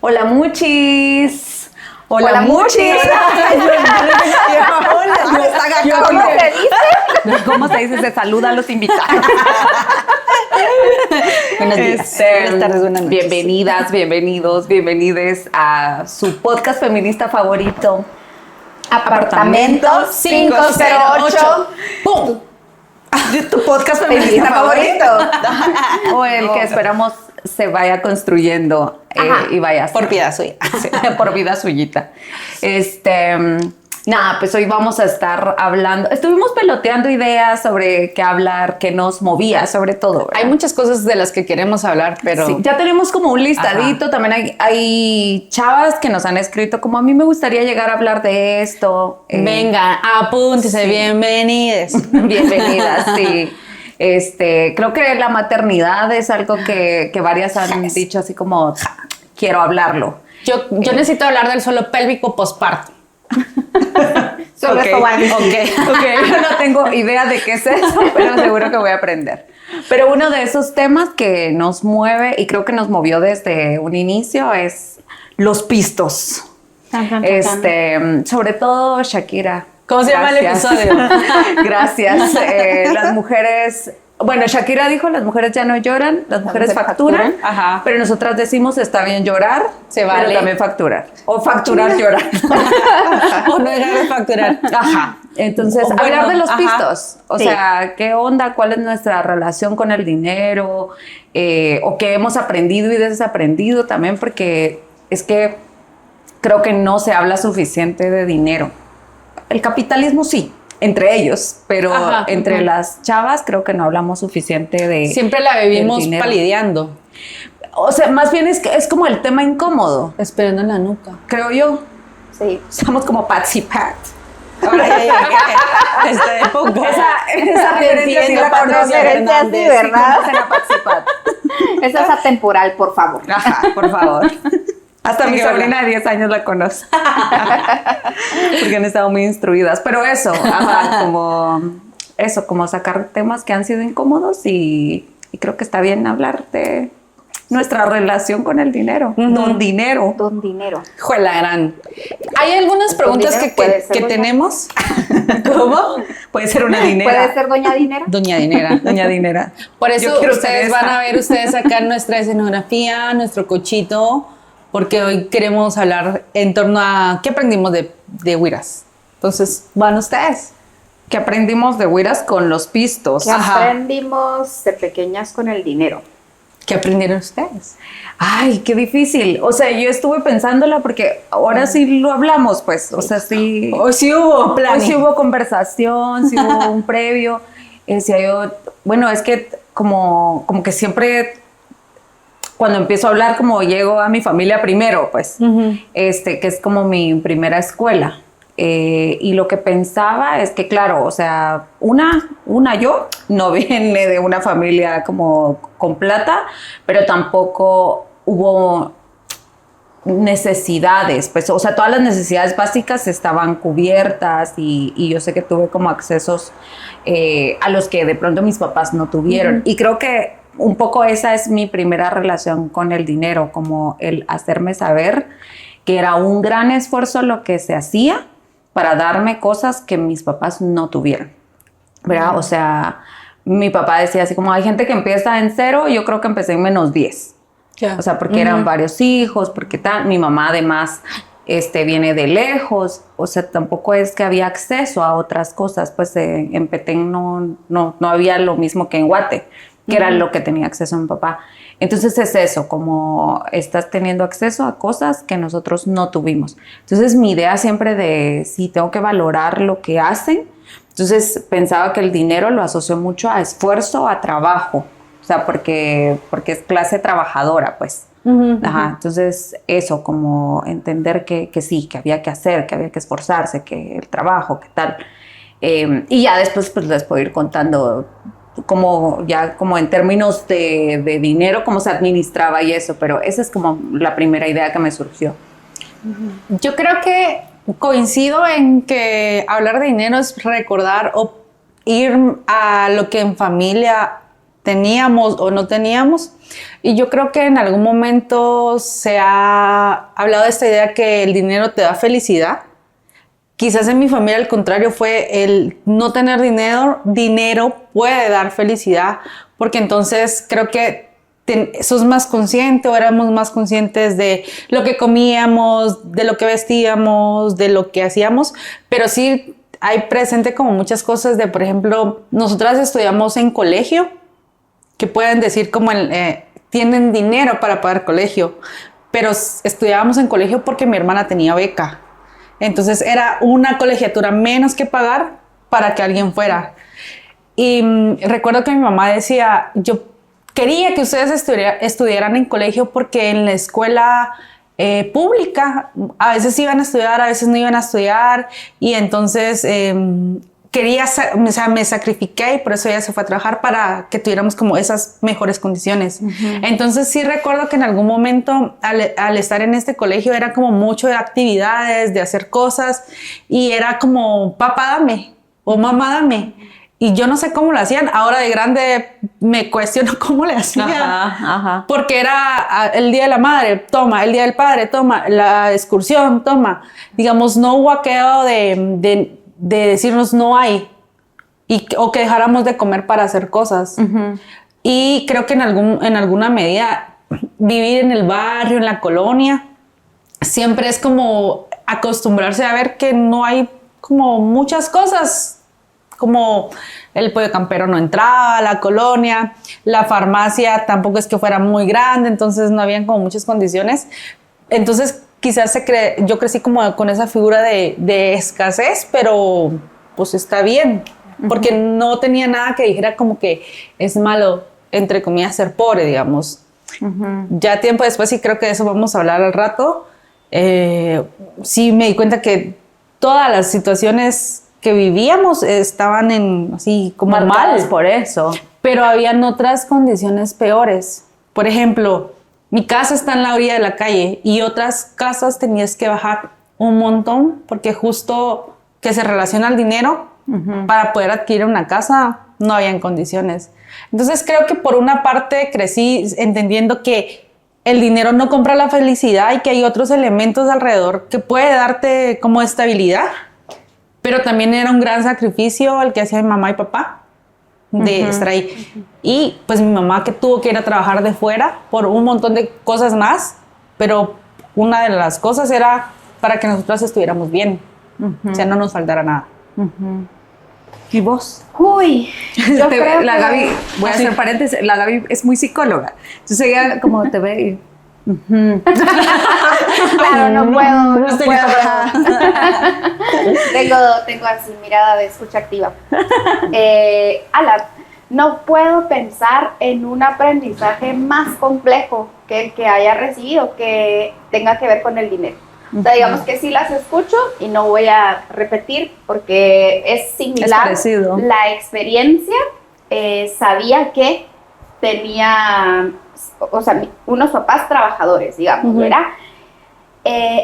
Hola muchis. Hola muchis. ¿Cómo se dice? ¿Cómo se dice? Se saluda a los invitados. Buenos días. Buenas tardes, buenas noches. Bienvenidas, bienvenidos, bienvenides a su podcast feminista favorito. Apartamento 508. ¡Pum! Tu podcast feminista favorito. O el que esperamos se vaya construyendo y vaya a ser. Por vida suya. Sí, por vida suyita. Nada, pues hoy vamos a estar hablando. Estuvimos peloteando ideas sobre qué hablar, qué nos movía, sobre todo, ¿verdad? Hay muchas cosas de las que queremos hablar, pero... Sí, ya tenemos como un listadito. Ajá. También hay chavas que nos han escrito como a mí me gustaría llegar a hablar de esto. Venga, apúntese, sí. Bienvenidas. Bienvenidas, sí. Creo que la maternidad es algo que varias han dicho así como quiero hablarlo. Yo necesito hablar del suelo pélvico posparto. Solo esto va a decir. Okay. Yo no tengo idea de qué es eso, pero seguro que voy a aprender. Pero uno de esos temas que nos mueve y creo que nos movió desde un inicio es los pistos. Sobre todo Shakira. ¿Cómo se llama el episodio? Gracias. Las mujeres... Bueno, Shakira dijo, las mujeres ya no lloran, las mujeres facturan. Ajá. Pero nosotras decimos, está bien llorar, se vale. Pero también facturar. O facturar llorar. O no dejar de facturar. Ajá. Entonces, hablar de los pistos. O sea, ¿qué onda? ¿Cuál es nuestra relación con el dinero? O qué hemos aprendido y desaprendido también, porque es que creo que no se habla suficiente de dinero. El capitalismo sí. Entre ellos, pero entre las chavas creo que no hablamos suficiente de... Siempre la vivimos palideando. O sea, más bien es como el tema incómodo. Esperando en la nuca. Creo yo. Sí. Somos como Patsy Pat. Esta época. Esa referencia sí la conoce. Referencia así, ¿verdad? Sí, a Patsy Pat. Esa es atemporal, por favor. Ajá, por favor. Hasta mi sobrina de 10 años la conoce. Porque han estado muy instruidas. Pero eso, como sacar temas que han sido incómodos y creo que está bien hablar de nuestra relación con el dinero. Don dinero. Don dinero. Juela gran. Hay algunas preguntas que tenemos. ¿Cómo? Puede ser una dinera. ¿Puede ser doña dinera? Doña dinera. Doña dinera. Por eso ustedes van a ver acá nuestra escenografía, nuestro cochito, porque hoy queremos hablar en torno a qué aprendimos de Huiras. Entonces, van ustedes. ¿Qué aprendimos de Huiras con los pistos? ¿Qué aprendimos de pequeñas con el dinero? ¿Qué aprendieron ustedes? Ay, qué difícil. O sea, yo estuve pensándola porque ahora sí lo hablamos, pues. O sea, sí. Hoy sí hubo plan. Hoy sí hubo conversación, sí hubo un previo. Decía yo, bueno, es que como que siempre... Cuando empiezo a hablar, como llego a mi familia primero, pues, que es como mi primera escuela. Y lo que pensaba es que, claro, o sea, yo no viene de una familia como con plata, pero tampoco hubo necesidades, pues, o sea, todas las necesidades básicas estaban cubiertas y yo sé que tuve como accesos a los que de pronto mis papás no tuvieron. Y creo que un poco esa es mi primera relación con el dinero, como el hacerme saber que era un gran esfuerzo lo que se hacía para darme cosas que mis papás no tuvieron, ¿verdad? O sea, mi papá decía así como hay gente que empieza en 0, yo creo que empecé en -10. Yeah. O sea, porque eran varios hijos, porque tal. Mi mamá además viene de lejos, o sea, tampoco es que había acceso a otras cosas, pues en Petén no había lo mismo que en Guate, que era lo que tenía acceso mi papá. Entonces es eso, como estás teniendo acceso a cosas que nosotros no tuvimos. Entonces mi idea siempre de sí, tengo que valorar lo que hacen. Entonces pensaba que el dinero lo asocio mucho a esfuerzo, a trabajo, o sea, porque es clase trabajadora, pues. Ajá, entonces eso, como entender que sí, que había que hacer, que había que esforzarse, que el trabajo, que tal. Y ya después pues les puedo ir contando como en términos de dinero, cómo se administraba y eso, pero esa es como la primera idea que me surgió. Yo creo que coincido en que hablar de dinero es recordar o ir a lo que en familia teníamos o no teníamos. Y yo creo que en algún momento se ha hablado de esta idea que el dinero te da felicidad. Quizás en mi familia al contrario fue el no tener dinero puede dar felicidad, porque entonces creo que sos más consciente o éramos más conscientes de lo que comíamos, de lo que vestíamos, de lo que hacíamos, pero sí hay presente como muchas cosas de, por ejemplo, nosotras estudiamos en colegio, que pueden decir como tienen dinero para pagar colegio, pero estudiábamos en colegio porque mi hermana tenía beca. Entonces era una colegiatura menos que pagar para que alguien fuera. Y recuerdo que mi mamá decía, yo quería que ustedes estudiaran en colegio porque en la escuela pública a veces iban a estudiar, a veces no iban a estudiar, y entonces me sacrifiqué y por eso ella se fue a trabajar para que tuviéramos como esas mejores condiciones. Entonces sí recuerdo que en algún momento al estar en este colegio era como mucho de actividades, de hacer cosas, y era como papá dame o mamá dame. Y yo no sé cómo lo hacían. Ahora de grande me cuestiono cómo le hacían. Ajá. Porque era el día de la madre, toma, el día del padre, toma, la excursión, toma. Digamos, no hubo aquello de decirnos no hay, o que dejáramos de comer para hacer cosas. Y creo que en alguna medida vivir en el barrio, en la colonia, siempre es como acostumbrarse a ver que no hay como muchas cosas, como el pollo campero no entraba a la colonia, la farmacia tampoco es que fuera muy grande, entonces no habían como muchas condiciones. Entonces quizás yo crecí como con esa figura de escasez, pero pues está bien, porque no tenía nada que dijera como que es malo, entre comillas, ser pobre, digamos. Ya tiempo después, y creo que de eso vamos a hablar al rato, sí me di cuenta que todas las situaciones que vivíamos estaban así como marcadas mal por eso. Pero habían otras condiciones peores. Por ejemplo, mi casa está en la orilla de la calle y otras casas tenías que bajar un montón porque justo que se relaciona al dinero, para poder adquirir una casa no habían condiciones. Entonces creo que por una parte crecí entendiendo que el dinero no compra la felicidad y que hay otros elementos alrededor que puede darte como estabilidad. Pero también era un gran sacrificio el que hacía mi mamá y papá de estar ahí. Y pues mi mamá que tuvo que ir a trabajar de fuera por un montón de cosas más, pero una de las cosas era para que nosotras estuviéramos bien, o sea, no nos faltara nada. ¿Y vos? Uy, yo creo la que... Gaby, voy a hacer paréntesis, la Gaby es muy psicóloga. Entonces ella como te ve y... Claro, no puedo. Tengo así mirada de escucha activa. No puedo pensar en un aprendizaje más complejo que el que haya recibido que tenga que ver con el dinero. O sea, digamos que sí las escucho y no voy a repetir porque es similar. Es parecido. La experiencia, sabía que tenía, o sea, unos papás trabajadores, digamos, ¿verdad?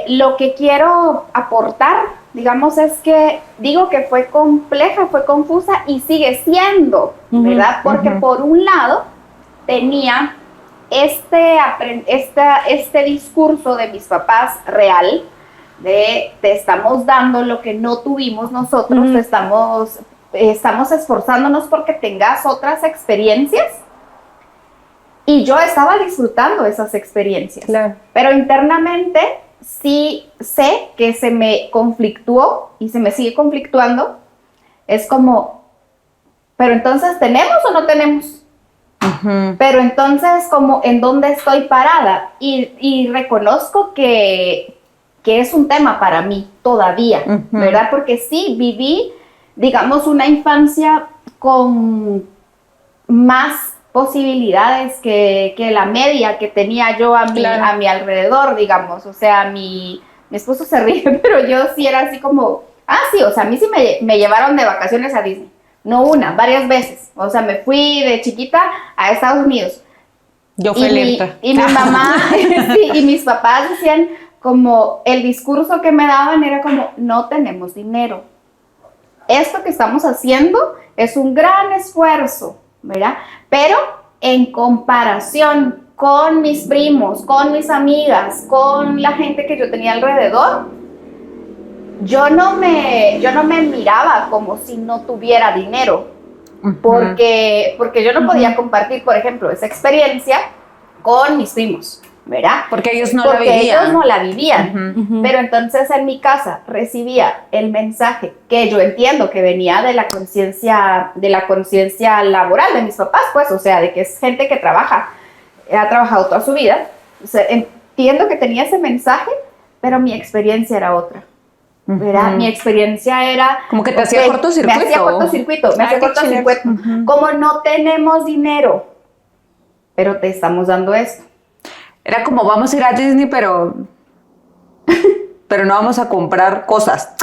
Lo que quiero aportar, digamos, es que digo que fue compleja, fue confusa y sigue siendo, ¿verdad? Porque por un lado tenía este discurso de mis papás real, de te estamos dando lo que no tuvimos nosotros, estamos esforzándonos porque tengas otras experiencias. Y yo estaba disfrutando esas experiencias. Claro. Pero internamente sí sé que se me conflictuó y se me sigue conflictuando. Es como, pero entonces, ¿tenemos o no tenemos? Pero entonces, como, ¿en dónde estoy parada? Y reconozco que es un tema para mí todavía, ¿verdad? Porque sí viví, digamos, una infancia con más posibilidades que la media que tenía yo a mi alrededor, digamos. O sea, mi esposo se ríe, pero yo sí era así como, sí, o sea, a mí sí me llevaron de vacaciones a Disney. No una, varias veces. O sea, me fui de chiquita a Estados Unidos. Yo fui alerta. Y mi mamá sí, y mis papás decían como, el discurso que me daban era como, no tenemos dinero. Esto que estamos haciendo es un gran esfuerzo, ¿verdad? Pero en comparación con mis primos, con mis amigas, con la gente que yo tenía alrededor, yo no me miraba como si no tuviera dinero, porque yo no podía compartir, por ejemplo, esa experiencia con mis primos, ¿verdad? Porque ellos no Porque la vivían. ellos no la vivían. Pero entonces en mi casa recibía el mensaje que yo entiendo que venía de la conciencia laboral de mis papás, pues, o sea, de que es gente que ha trabajado toda su vida. O sea, entiendo que tenía ese mensaje, pero mi experiencia era otra. ¿Verdad? Mi experiencia era... Como que te hacía cortocircuito. Me hacía cortocircuito. Como no tenemos dinero, pero te estamos dando esto. Era como, vamos a ir a Disney, pero no vamos a comprar cosas.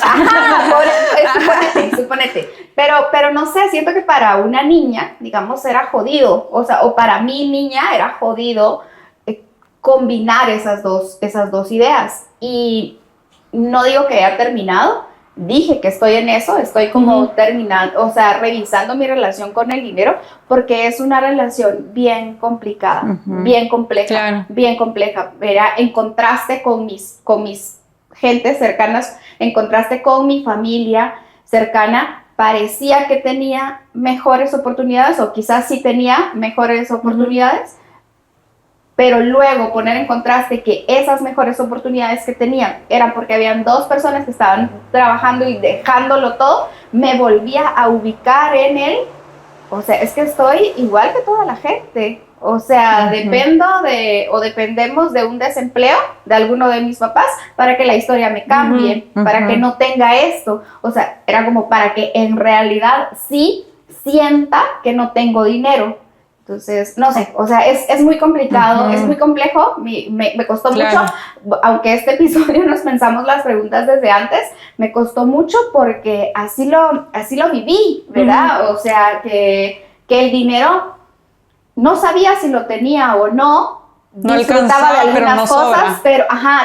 Suponete. Pero no sé, siento que para una niña, digamos, era jodido. O sea, o para mi niña era jodido combinar esas dos ideas. Y no digo que haya terminado, dije que estoy en eso, estoy como terminando, o sea, revisando mi relación con el dinero, porque es una relación bien complicada, bien compleja, claro. bien compleja, ¿verdad? En contraste con mis gentes cercanas, en contraste con mi familia cercana, parecía que tenía mejores oportunidades, o quizás sí tenía mejores oportunidades, pero luego poner en contraste que esas mejores oportunidades que tenían eran porque habían dos personas que estaban trabajando y dejándolo todo, me volvía a ubicar en él. O sea, es que estoy igual que toda la gente. O sea, dependemos de un desempleo de alguno de mis papás para que la historia me cambie, para que no tenga esto. O sea, era como para que en realidad sí sienta que no tengo dinero. Entonces, no sé, o sea, es muy complicado, es muy complejo, me costó mucho, aunque este episodio nos pensamos las preguntas desde antes, me costó mucho porque así lo viví, ¿verdad? O sea, que el dinero no sabía si lo tenía o no, disfrutaba de algunas cosas,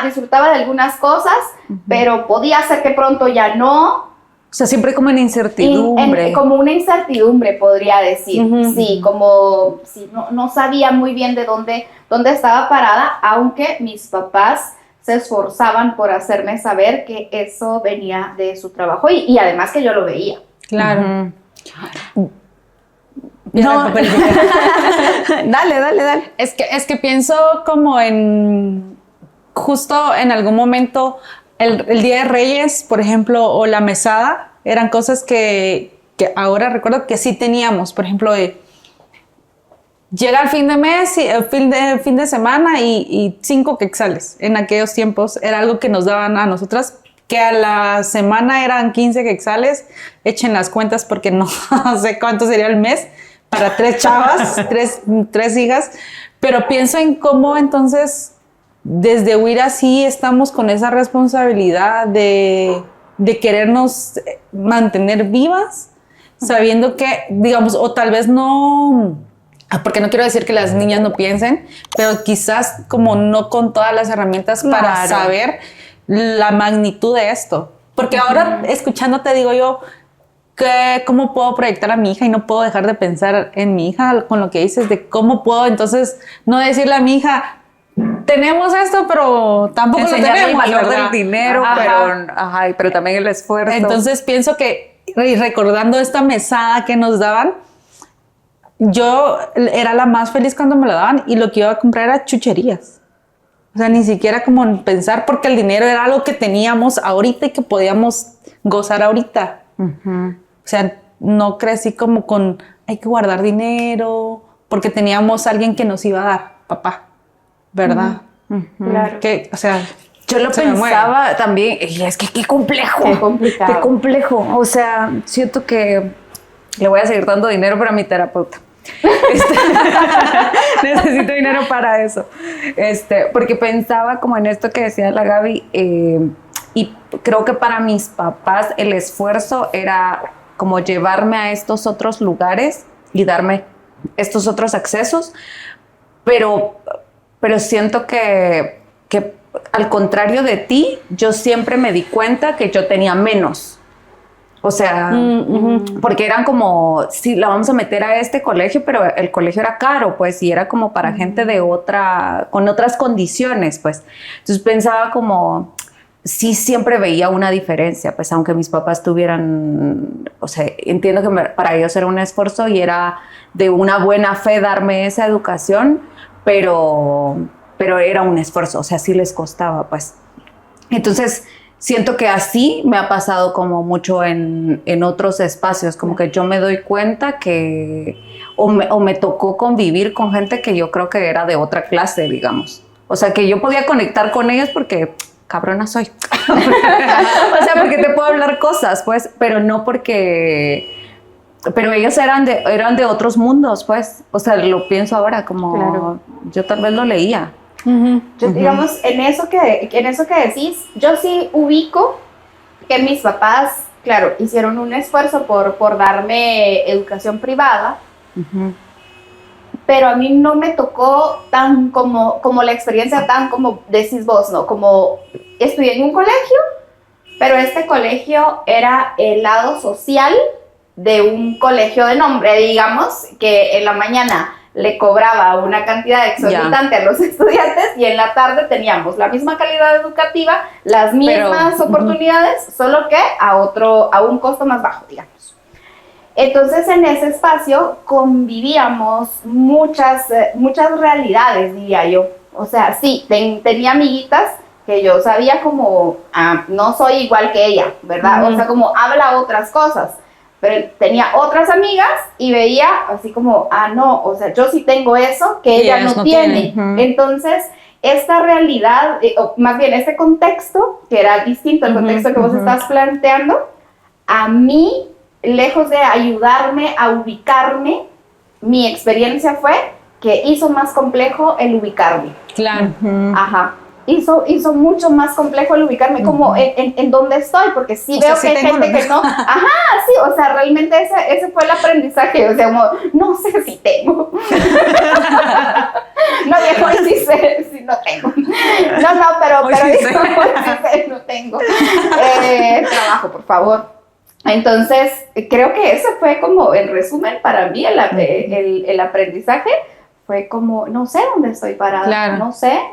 disfrutaba de algunas cosas, pero podía ser que pronto ya no. O sea, siempre como en incertidumbre. Como una incertidumbre, podría decir. Sí, como si no sabía muy bien de dónde estaba parada, aunque mis papás se esforzaban por hacerme saber que eso venía de su trabajo y además que yo lo veía. Claro. No. Dale. Es que pienso como justo en algún momento el Día de Reyes, por ejemplo, o la mesada, eran cosas que ahora recuerdo que sí teníamos. Por ejemplo, llega el fin de mes, fin de semana y 5 quetzales. En aquellos tiempos era algo que nos daban a nosotras, que a la semana eran 15 quetzales. Echen las cuentas porque no sé cuánto sería el mes para 3 chavas, tres hijas. Pero pienso en cómo entonces desde Huira sí estamos con esa responsabilidad de querernos mantener vivas, sabiendo que, digamos, o tal vez no, porque no quiero decir que las niñas no piensen, pero quizás como no con todas las herramientas para saber la magnitud de esto. Porque ahora, escuchándote, digo yo, ¿cómo puedo proyectar a mi hija? Y no puedo dejar de pensar en mi hija con lo que dices, de cómo puedo entonces no decirle a mi hija, tenemos esto, pero tampoco lo tenemos. El valor del dinero, pero también el esfuerzo. Entonces pienso que, y recordando esta mesada que nos daban, yo era la más feliz cuando me lo daban y lo que iba a comprar era chucherías. O sea, ni siquiera como pensar, porque el dinero era algo que teníamos ahorita y que podíamos gozar ahorita. O sea, no crecí como con, hay que guardar dinero, porque teníamos a alguien que nos iba a dar, papá. ¿Verdad? Claro. Que, o sea, yo lo pensaba también, y es que qué complejo. Qué complicado. Qué complejo. O sea, siento que le voy a seguir dando dinero para mi terapeuta. Necesito dinero para eso. Porque pensaba como en esto que decía la Gaby, y creo que para mis papás el esfuerzo era como llevarme a estos otros lugares y darme estos otros accesos, pero siento que al contrario de ti, yo siempre me di cuenta que yo tenía menos. O sea, porque eran como, sí, la vamos a meter a este colegio, pero el colegio era caro, pues, y era como para gente de con otras condiciones, pues. Entonces pensaba como, sí, siempre veía una diferencia, pues, aunque mis papás tuvieran, o sea, entiendo que para ellos era un esfuerzo y era de una buena fe darme esa educación, pero era un esfuerzo, o sea, sí les costaba, pues. Entonces, siento que así me ha pasado como mucho en otros espacios, como que yo me doy cuenta que o me tocó convivir con gente que yo creo que era de otra clase, digamos. O sea, que yo podía conectar con ellos porque cabrona soy. O sea, porque te puedo hablar cosas, pues, pero no porque... Pero ellos eran de otros mundos, pues. O sea, lo pienso ahora como... Claro. Yo tal vez lo leía. Yo, digamos, en eso que decís, yo sí ubico que mis papás, claro, hicieron un esfuerzo por darme educación privada, pero a mí no me tocó tan como la experiencia tan como decís vos, ¿no? Como estudié en un colegio, pero este colegio era el lado social de un colegio de nombre, digamos, que en la mañana le cobraba una cantidad exorbitante a los estudiantes y en la tarde teníamos la misma calidad educativa, las mismas oportunidades, solo que a un costo más bajo, digamos. Entonces, en ese espacio convivíamos muchas realidades, diría yo. O sea, sí, tenía amiguitas que yo sabía como, no soy igual que ella, ¿verdad? O sea, como habla otras cosas. Pero tenía otras amigas y veía así como, no, o sea, yo sí tengo eso que ella no tiene. Entonces, esta realidad, o más bien este contexto, que era distinto al contexto que vos estás planteando, a mí, lejos de ayudarme a ubicarme, mi experiencia fue que hizo más complejo el ubicarme. Claro. Ajá. Hizo mucho más complejo el ubicarme como en dónde estoy, porque sí veo que hay gente que no. Ajá, sí, o sea, realmente ese fue el aprendizaje, o sea, como, no sé si tengo. No, viejo, sí sé, sí no tengo. No, pero sí sé, no tengo. Trabajo, por favor. Entonces, creo que ese fue como, en resumen, para mí, el aprendizaje fue como, no sé dónde estoy parada, claro.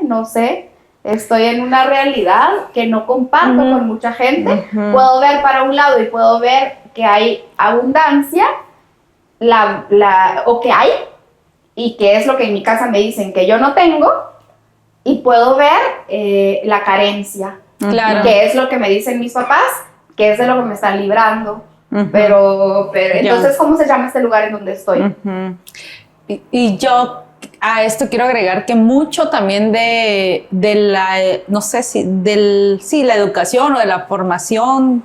no sé. Estoy en una realidad que no comparto con mucha gente. Puedo ver para un lado y puedo ver que hay abundancia, o que hay, y que es lo que en mi casa me dicen que yo no tengo, y puedo ver la carencia, claro. que es lo que me dicen mis papás, que es de lo que me están librando. Pero entonces, ¿cómo se llama este lugar en donde estoy? Y yo a esto quiero agregar que mucho también de la, no sé si, la educación o de la formación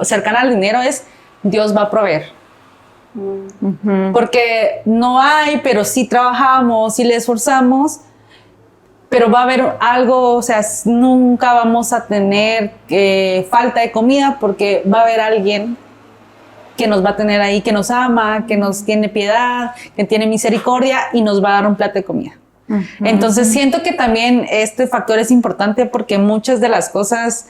cercana al dinero es Dios va a proveer. Porque no hay, pero sí trabajamos, sí le esforzamos, pero va a haber algo, o sea, nunca vamos a tener falta de comida porque va a haber alguien que nos va a tener ahí, que nos ama, que nos tiene piedad, que tiene misericordia y nos va a dar un plato de comida. Entonces siento que también este factor es importante porque muchas de las cosas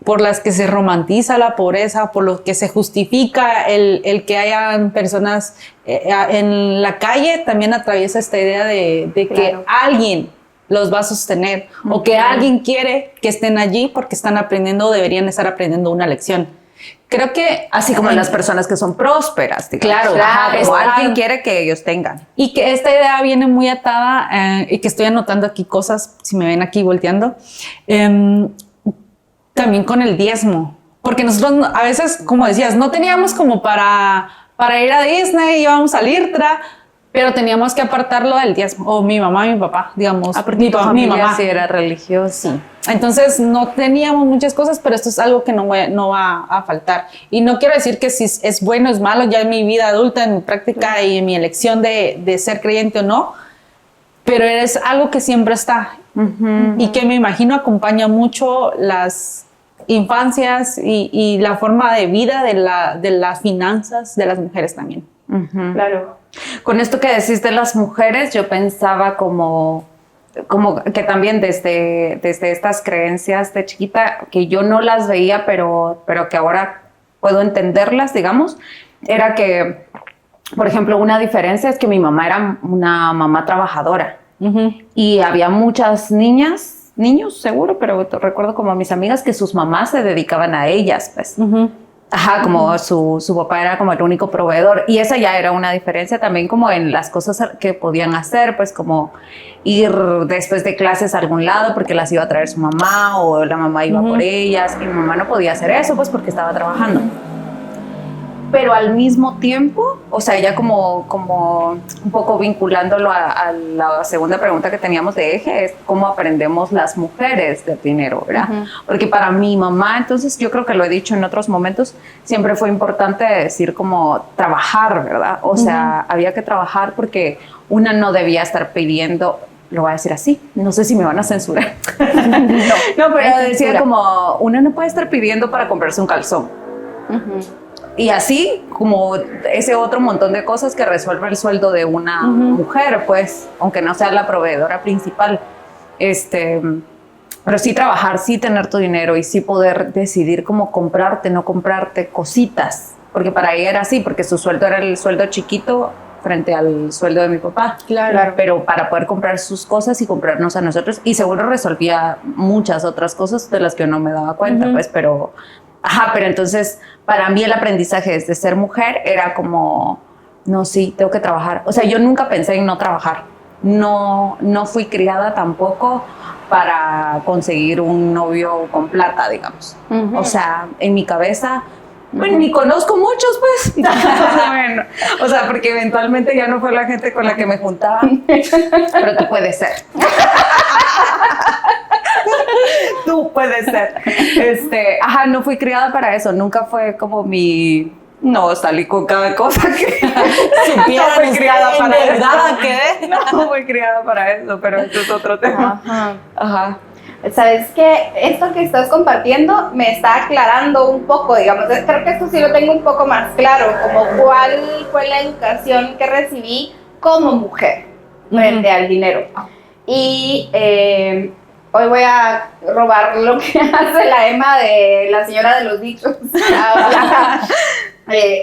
por las que se romantiza la pobreza, por lo que se justifica el que hayan personas en la calle, también atraviesa esta idea de claro. que alguien los va a sostener o que alguien quiere que estén allí porque están aprendiendo o deberían estar aprendiendo una lección. Creo que así como las personas que son prósperas, digamos. Claro, como alguien quiere que ellos tengan. Y que esta idea viene muy atada y que estoy anotando aquí cosas, si me ven aquí volteando, también con el diezmo. Porque nosotros a veces, como decías, no teníamos como para ir a Disney, íbamos al IRTRA, pero teníamos que apartarlo del diezmo. O mi mamá y mi papá, digamos. Mi mamá sí era religiosa. Sí. Entonces no teníamos muchas cosas, pero esto es algo que no va a faltar. Y no quiero decir que si es bueno o es malo ya en mi vida adulta, en mi práctica y en mi elección de ser creyente o no, pero es algo que siempre está y que me imagino acompaña mucho las infancias y la forma de vida de las finanzas de las mujeres también. Claro. Con esto que decís de las mujeres, yo pensaba como que también desde estas creencias de chiquita, que yo no las veía, pero que ahora puedo entenderlas, digamos, era que, por ejemplo, una diferencia es que mi mamá era una mamá trabajadora y había muchas niñas, niños seguro, pero recuerdo como a mis amigas que sus mamás se dedicaban a ellas, pues. Ajá, como su papá era como el único proveedor y esa ya era una diferencia también como en las cosas que podían hacer, pues como ir después de clases a algún lado porque las iba a traer su mamá o la mamá iba por ellas y mi mamá no podía hacer eso pues porque estaba trabajando. Pero al mismo tiempo, o sea, ya como un poco vinculándolo a la segunda pregunta que teníamos de eje, es cómo aprendemos las mujeres del dinero, ¿verdad? Porque para mi mamá, entonces yo creo que lo he dicho en otros momentos, siempre fue importante decir como trabajar, ¿verdad? O sea, había que trabajar porque una no debía estar pidiendo, lo voy a decir así, no sé si me van a censurar. no, pero decía como, una no puede estar pidiendo para comprarse un calzón. Y así como ese otro montón de cosas que resuelve el sueldo de una mujer, pues, aunque no sea la proveedora principal. Pero sí trabajar, sí tener tu dinero y sí poder decidir cómo comprarte, no comprarte cositas. Porque para ella era así, porque su sueldo era el sueldo chiquito frente al sueldo de mi papá. Claro. Pero para poder comprar sus cosas y comprarnos a nosotros. Y seguro resolvía muchas otras cosas de las que yo no me daba cuenta, pues, pero... Ajá, pero entonces para mí el aprendizaje desde ser mujer era como, no, sí, tengo que trabajar. O sea, yo nunca pensé en no trabajar. No fui criada tampoco para conseguir un novio con plata, digamos. O sea, en mi cabeza, bueno, ni conozco muchos, pues. Bueno, o sea, porque eventualmente ya no fue la gente con la que me juntaba. Pero tú puedes ser. Tú puedes ser. No fui criada para eso. Nunca fue como mi... No, salí con cada cosa que... No fui criada para eso. No fui criada para eso, pero eso es otro tema. Ajá. Sabes que esto que estás compartiendo me está aclarando un poco, digamos, creo que esto sí lo tengo un poco más claro, como cuál fue la educación que recibí como mujer frente al dinero. Y hoy voy a robar lo que hace la Emma de la señora de los dichos.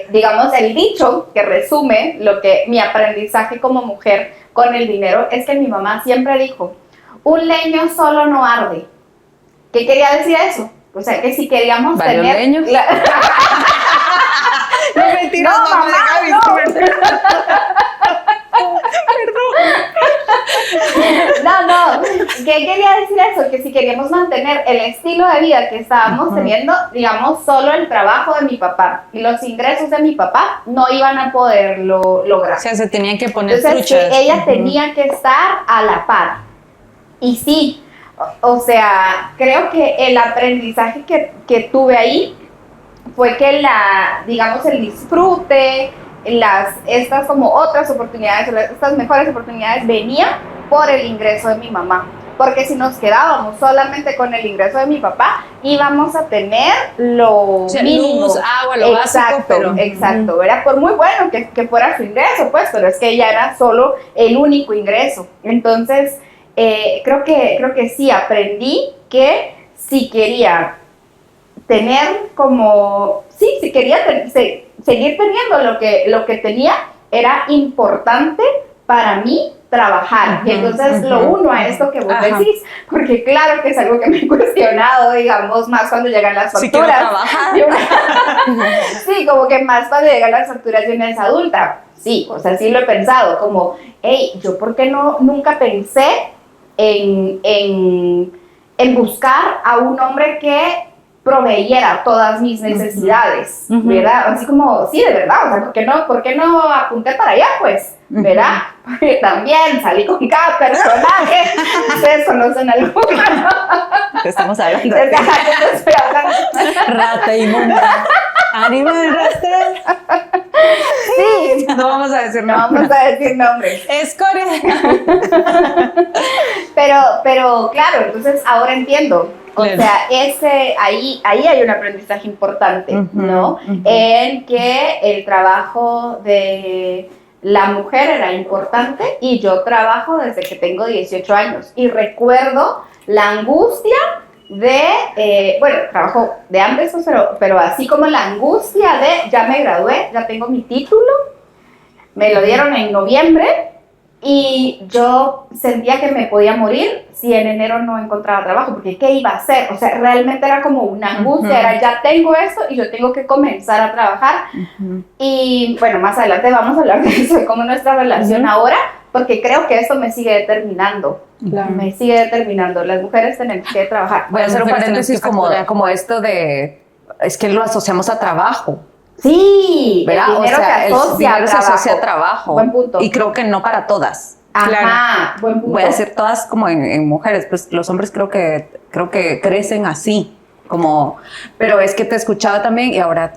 Digamos, el dicho que resume lo que mi aprendizaje como mujer con el dinero es que mi mamá siempre dijo: un leño solo no arde. ¿Qué quería decir eso? O sea, que si queríamos ¿varios tener... leños? No, mentira, no, mamá, no. ¿Qué quería decir eso? Que si queríamos mantener el estilo de vida que estábamos teniendo, digamos, solo el trabajo de mi papá y los ingresos de mi papá no iban a poderlo lograr. O sea, se tenían que poner Entonces, truchas. que ella tenía que estar a la par. Y sí, o sea, creo que el aprendizaje que tuve ahí fue que digamos, el disfrute, estas como otras oportunidades, estas mejores oportunidades venían por el ingreso de mi mamá. Porque si nos quedábamos solamente con el ingreso de mi papá, íbamos a tener lo mínimo. Luz, agua, lo básico, pero... Exacto, era por muy bueno que fuera su ingreso, pues, pero es que ella era solo el único ingreso. Entonces, creo que sí, aprendí que si quería tener como, si quería seguir teniendo lo que tenía, era importante para mí trabajar. Y entonces lo uno a esto que vos decís, porque claro que es algo que me he cuestionado, digamos, más cuando llegan las facturas. Sí, como que más cuando llegan las facturas de una vez adulta. Sí, o sea, sí lo he pensado, como, hey, yo por qué nunca pensé en buscar a un hombre que proveyera todas mis necesidades, ¿verdad? Así como, sí, de verdad, o sea, ¿por qué no apunté para allá, pues? ¿Verdad? Porque también salí con cada personaje, ustedes conocen alguno. Estamos hablando de estoy hablando. Rata inmunda, animal rastrero. Sí, no vamos a decir no vamos a decir nombres. Escoria. Pero claro, entonces ahora entiendo. O sea, ahí hay un aprendizaje importante, ¿no? En que el trabajo de la mujer era importante y yo trabajo desde que tengo 18 años y recuerdo la angustia bueno, trabajo de hambre, pero así como la angustia de ya me gradué, ya tengo mi título, me lo dieron en noviembre y yo sentía que me podía morir si en enero no encontraba trabajo, porque ¿qué iba a hacer? O sea, realmente era como una angustia, era ya tengo esto y yo tengo que comenzar a trabajar. Y bueno, más adelante vamos a hablar de eso, de cómo nuestra relación ahora, porque creo que eso me sigue determinando. Claro. Me sigue determinando. Las mujeres tenemos que trabajar. Voy a hacer un paréntesis como esto de, es que lo asociamos a trabajo. Sí, ¿verdad? El dinero se asocia a trabajo. Buen punto. Y creo que no para todas. Ajá, claro. Buen punto. Voy a decir todas como en mujeres, pues los hombres creo que crecen así. Como, pero es que te escuchaba también y ahora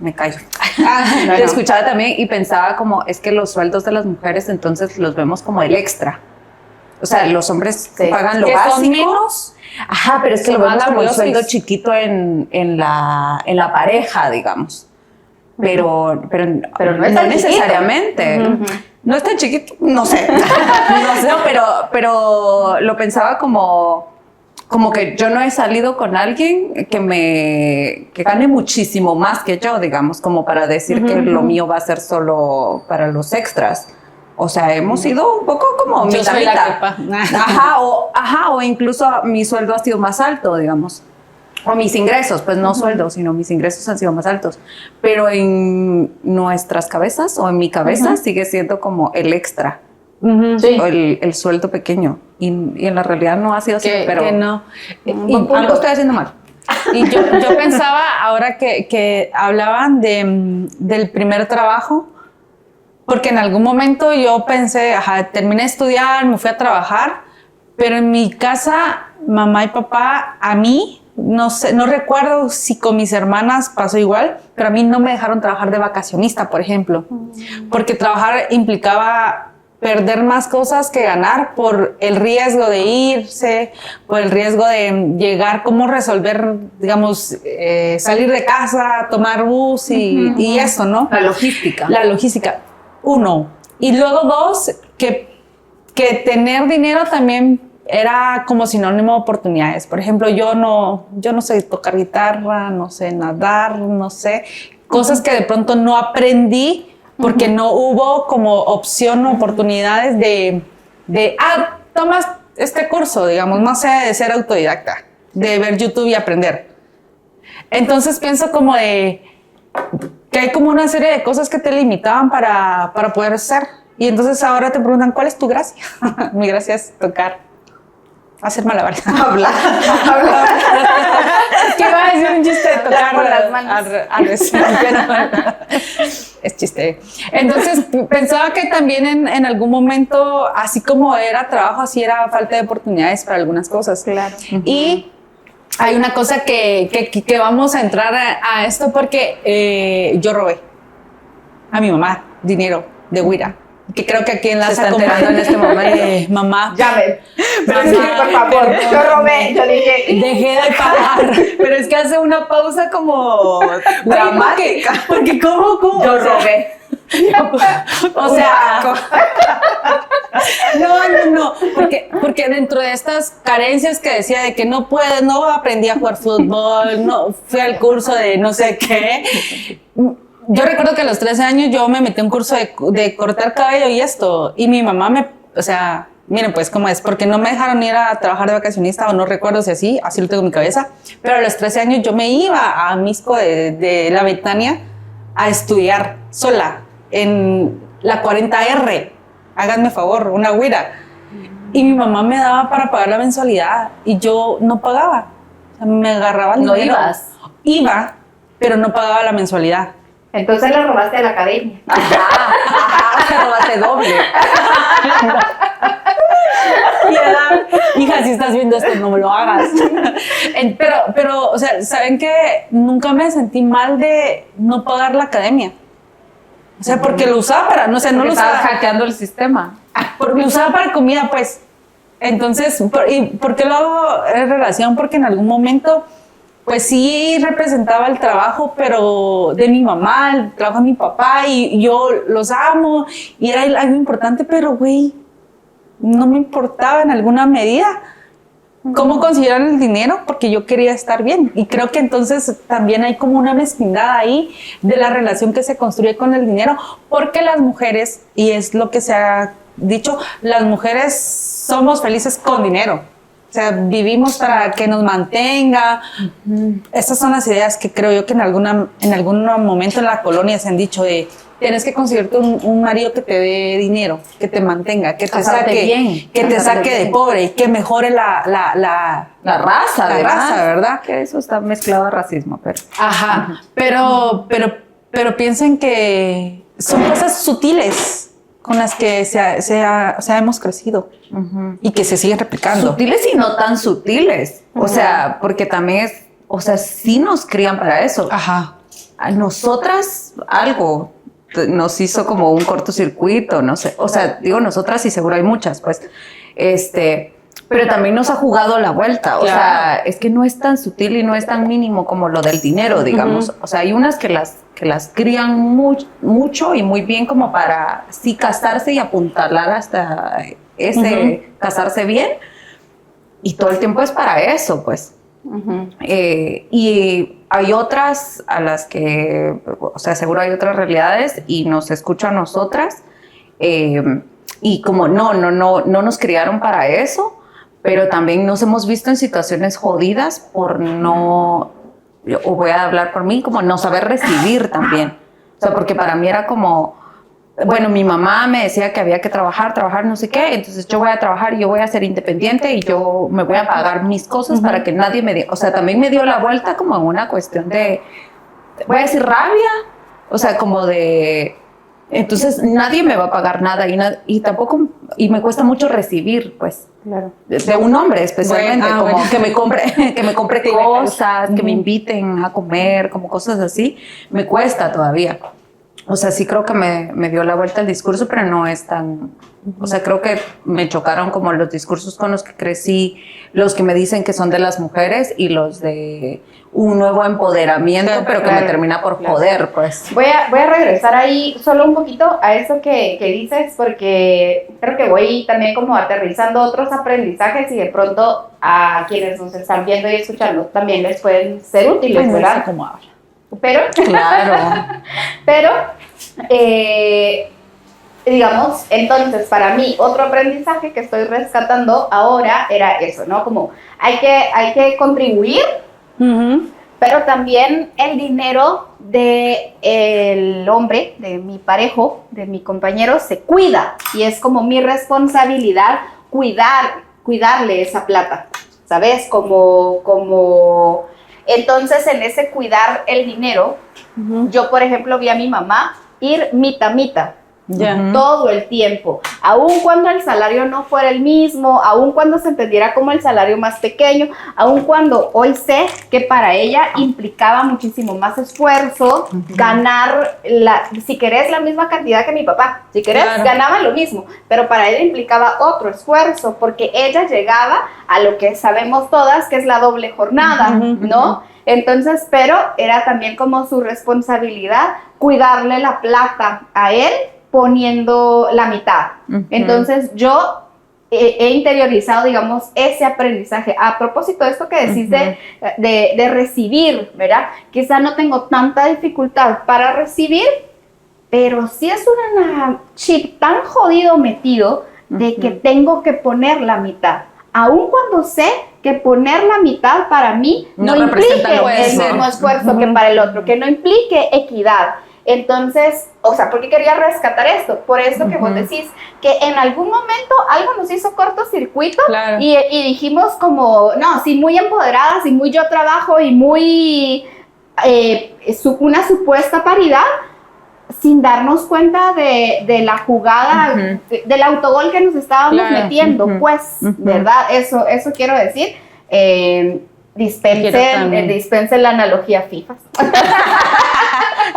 me callo. Te escuchaba también y pensaba como, es que los sueldos de las mujeres entonces los vemos como el extra. O sea, los hombres pagan lo básico. Ajá, pero es que lo vemos como el sueldo chiquito en la pareja, digamos. Pero no es tan necesariamente. No es tan chiquito, no sé. pero lo pensaba como que yo no he salido con alguien que gane muchísimo más que yo, digamos, como para decir que lo mío va a ser solo para los extras. O sea, hemos sido un poco como mitad. O incluso mi sueldo ha sido más alto, digamos. O mis ingresos, pues no sueldos, sino mis ingresos han sido más altos. Pero en nuestras cabezas o en mi cabeza sigue siendo como el extra. O el sueldo pequeño. Y en la realidad no ha sido así, pero que no. Algo estoy haciendo mal. Y yo pensaba, ahora que hablaban del primer trabajo, porque en algún momento yo pensé, terminé de estudiar, me fui a trabajar, pero en mi casa, mamá y papá, a mí, no sé, no recuerdo si con mis hermanas pasó igual, pero a mí no me dejaron trabajar de vacacionista, por ejemplo, porque trabajar implicaba perder más cosas que ganar por el riesgo de irse, por el riesgo de llegar, cómo resolver, digamos, salir de casa, tomar bus y eso, ¿no? La logística. La logística, uno. Y luego dos, que tener dinero también era como sinónimo de oportunidades. Por ejemplo, yo no sé tocar guitarra, no sé nadar, no sé, cosas que de pronto no aprendí porque no hubo como opción o oportunidades de tomas este curso, digamos, no sé, de ser autodidacta, de ver YouTube y aprender. Entonces pienso como de que hay como una serie de cosas que te limitaban para poder ser. Y entonces ahora te preguntan, ¿cuál es tu gracia? Mi gracia es tocar. Hacer malabares. Hablar. Es que iba a decir un chiste de tocar con las manos. Es chiste. Entonces pensaba que también en algún momento, así como era trabajo, así era falta de oportunidades para algunas cosas. Claro. Y hay una cosa que vamos a entrar a esto porque yo robé a mi mamá dinero de Huira. Que creo que aquí en la se está enterando en este momento. Mamá. Llame. Pero sí, por favor. Yo robé. Yo dije. Dejé de pagar. Pero es que hace una pausa como dramática. Porque ¿cómo? Yo robé. O sea. No. Porque dentro de estas carencias que decía de que no aprendí a jugar fútbol, no fui al curso de no sé qué. Yo recuerdo que a los 13 años yo me metí a un curso de cortar cabello y esto. Y mi mamá miren pues cómo es, porque no me dejaron ir a trabajar de vacacionista, o no recuerdo si así lo tengo en mi cabeza. Pero a los 13 años yo me iba a Misco de la Betania a estudiar sola en la 40R. Háganme favor, una Huira. Y mi mamá me daba para pagar la mensualidad y yo no pagaba. O sea, me agarraba el dinero. ¿No ibas? Iba, pero no pagaba la mensualidad. Entonces le robaste a la academia. Le robaste doble. Hija, si estás viendo esto, no me lo hagas. Pero, o sea, ¿saben qué? Nunca me sentí mal de no pagar la academia. O sea, porque lo usaba para, no sé, no lo usaba. Estabas hackeando el sistema. Porque lo usaba para comida, pues. Entonces, ¿por qué lo hago en relación? Porque en algún momento, pues sí representaba el trabajo, pero de mi mamá, el trabajo de mi papá, y yo los amo, y era algo importante, pero güey, no me importaba en alguna medida. cómo consiguieron el dinero, porque yo quería estar bien. Y creo que entonces también hay como una mezquindad ahí de la relación que se construye con el dinero, porque las mujeres, y es lo que se ha dicho, las mujeres somos felices con dinero. O sea, vivimos para que nos mantenga. Estas son las ideas que creo yo que en algún momento en la colonia se han dicho de tienes que conseguirte un marido que te dé dinero, que te mantenga, que te saque bien, que te saque de pobre, que mejore la raza, ¿verdad? Que eso está mezclado a racismo, pero... Ajá, pero piensen que son cosas sutiles con las que hemos crecido y que se siguen replicando. Sutiles y no tan sutiles. O sea, porque también es, o sea, sí nos crían para eso. Ajá. A nosotras algo nos hizo como un cortocircuito, no sé. O sea, digo nosotras y seguro hay muchas, pues. Pero también nos ha jugado la vuelta. O sea, es que no es tan sutil y no es tan mínimo como lo del dinero, digamos. O sea, hay unas que las crían mucho y muy bien como para sí casarse y apuntalar hasta ese casarse bien. Y todo el tiempo es para eso, pues. Y hay otras a las que, o sea, seguro hay otras realidades y nos escuchan a nosotras. Y como no nos criaron para eso, pero también nos hemos visto en situaciones jodidas por no, o voy a hablar por mí, como no saber recibir también. O sea, porque para mí era como, bueno, mi mamá me decía que había que trabajar, no sé qué, entonces yo voy a trabajar y yo voy a ser independiente y yo me voy a pagar mis cosas para que nadie me dé, o sea, también me dio la vuelta como en una cuestión de, voy a decir rabia, o sea, como de... Entonces nadie me va a pagar nada y tampoco, y me cuesta mucho recibir, pues, Claro. de un hombre especialmente, como bueno. que me compre cosas, que me inviten a comer, como cosas así, me cuesta todavía. O sea, sí creo que me dio la vuelta el discurso, pero no es tan... O sea, creo que me chocaron como los discursos con los que crecí, los que me dicen que son de las mujeres y los de un nuevo empoderamiento, pero que me termina por joder, pues. Voy a regresar ahí solo un poquito a eso que dices, porque creo que voy también como aterrizando otros aprendizajes y de pronto a quienes nos están viendo y escuchando también les pueden ser útiles, ¿verdad? Como habla. Pero, Claro. pero digamos, entonces para mí otro aprendizaje que estoy rescatando ahora era eso, ¿no? Como hay que contribuir, pero también el dinero del hombre, de mi parejo, de mi compañero, se cuida y es como mi responsabilidad cuidarle esa plata, ¿sabes? Como entonces en ese cuidar el dinero, yo por ejemplo vi a mi mamá ir mitad todo el tiempo, aun cuando el salario no fuera el mismo, aun cuando se entendiera como el salario más pequeño, aun cuando hoy sé que para ella implicaba muchísimo más esfuerzo ganar, si querés, la misma cantidad que mi papá, si querés, ganaba lo mismo, pero para ella implicaba otro esfuerzo, porque ella llegaba a lo que sabemos todas, que es la doble jornada, ¿no? Entonces, pero era también como su responsabilidad cuidarle la plata a él, poniendo la mitad. Entonces yo he interiorizado, digamos, ese aprendizaje. A propósito de esto que decís de recibir, ¿verdad? Quizá no tengo tanta dificultad para recibir, pero sí es un chip tan jodido metido de que tengo que poner la mitad. Aun cuando sé que poner la mitad para mí no implique el mismo esfuerzo que para el otro, que no implique equidad. Entonces, o sea, ¿por qué quería rescatar esto? Por eso que vos decís que en algún momento algo nos hizo cortocircuito y dijimos como, no, sí, muy empoderadas y muy yo trabajo y muy una supuesta paridad, sin darnos cuenta de la jugada, del autogol que nos estábamos metiendo, pues, ¿verdad? Eso quiero decir. Dispensen la analogía FIFA.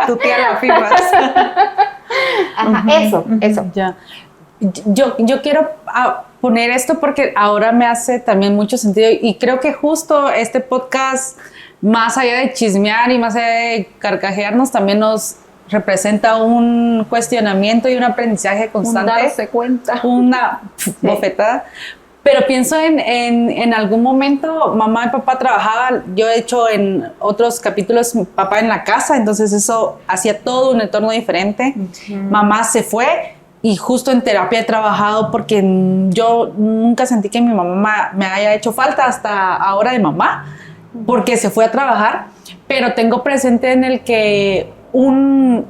Tu tía la FIFA. Ajá, eso. Ya. Yo quiero poner esto porque ahora me hace también mucho sentido y creo que justo este podcast, más allá de chismear y más allá de carcajearnos, también nos representa un cuestionamiento y un aprendizaje constante. Un darse cuenta. Una bofetada. Pero pienso en algún momento, mamá y papá trabajaban, yo he hecho en otros capítulos, papá en la casa, entonces eso hacía todo un entorno diferente. Mamá se fue y justo en terapia he trabajado porque yo nunca sentí que mi mamá me haya hecho falta hasta ahora de mamá, porque se fue a trabajar, pero tengo presente en el que un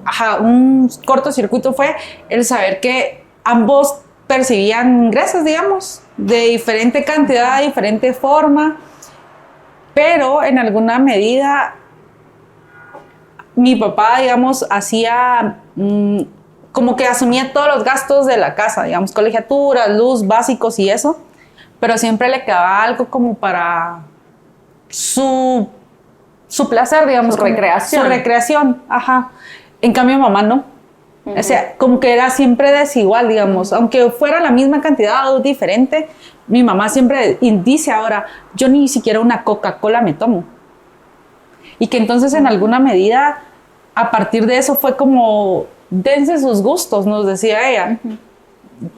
cortocircuito fue el saber que ambos percibían ingresos, digamos, de diferente cantidad, de diferente forma, pero en alguna medida mi papá, digamos, hacía como que asumía todos los gastos de la casa, digamos, colegiaturas, luz, básicos y eso, pero siempre le quedaba algo como para su placer, digamos. Su recreación. Su recreación, ajá. En cambio, mamá no. O sea, como que era siempre desigual, digamos. Aunque fuera la misma cantidad o diferente, mi mamá siempre dice ahora, yo ni siquiera una Coca-Cola me tomo. Y que entonces en alguna medida, a partir de eso fue como, dense sus gustos, nos decía ella.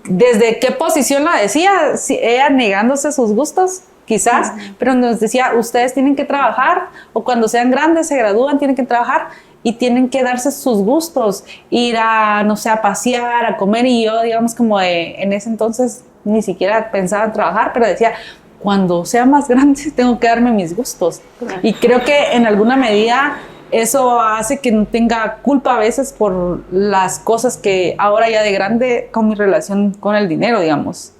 ¿Desde qué posición la decía? Si ella negándose sus gustos, quizás, pero nos decía, ustedes tienen que trabajar, o cuando sean grandes, se gradúan, tienen que trabajar, y tienen que darse sus gustos, ir a, no sé, a pasear, a comer, y yo, digamos, como en ese entonces ni siquiera pensaba en trabajar, pero decía, cuando sea más grande tengo que darme mis gustos. Y creo que en alguna medida eso hace que no tenga culpa a veces por las cosas que ahora ya de grande con mi relación con el dinero, digamos.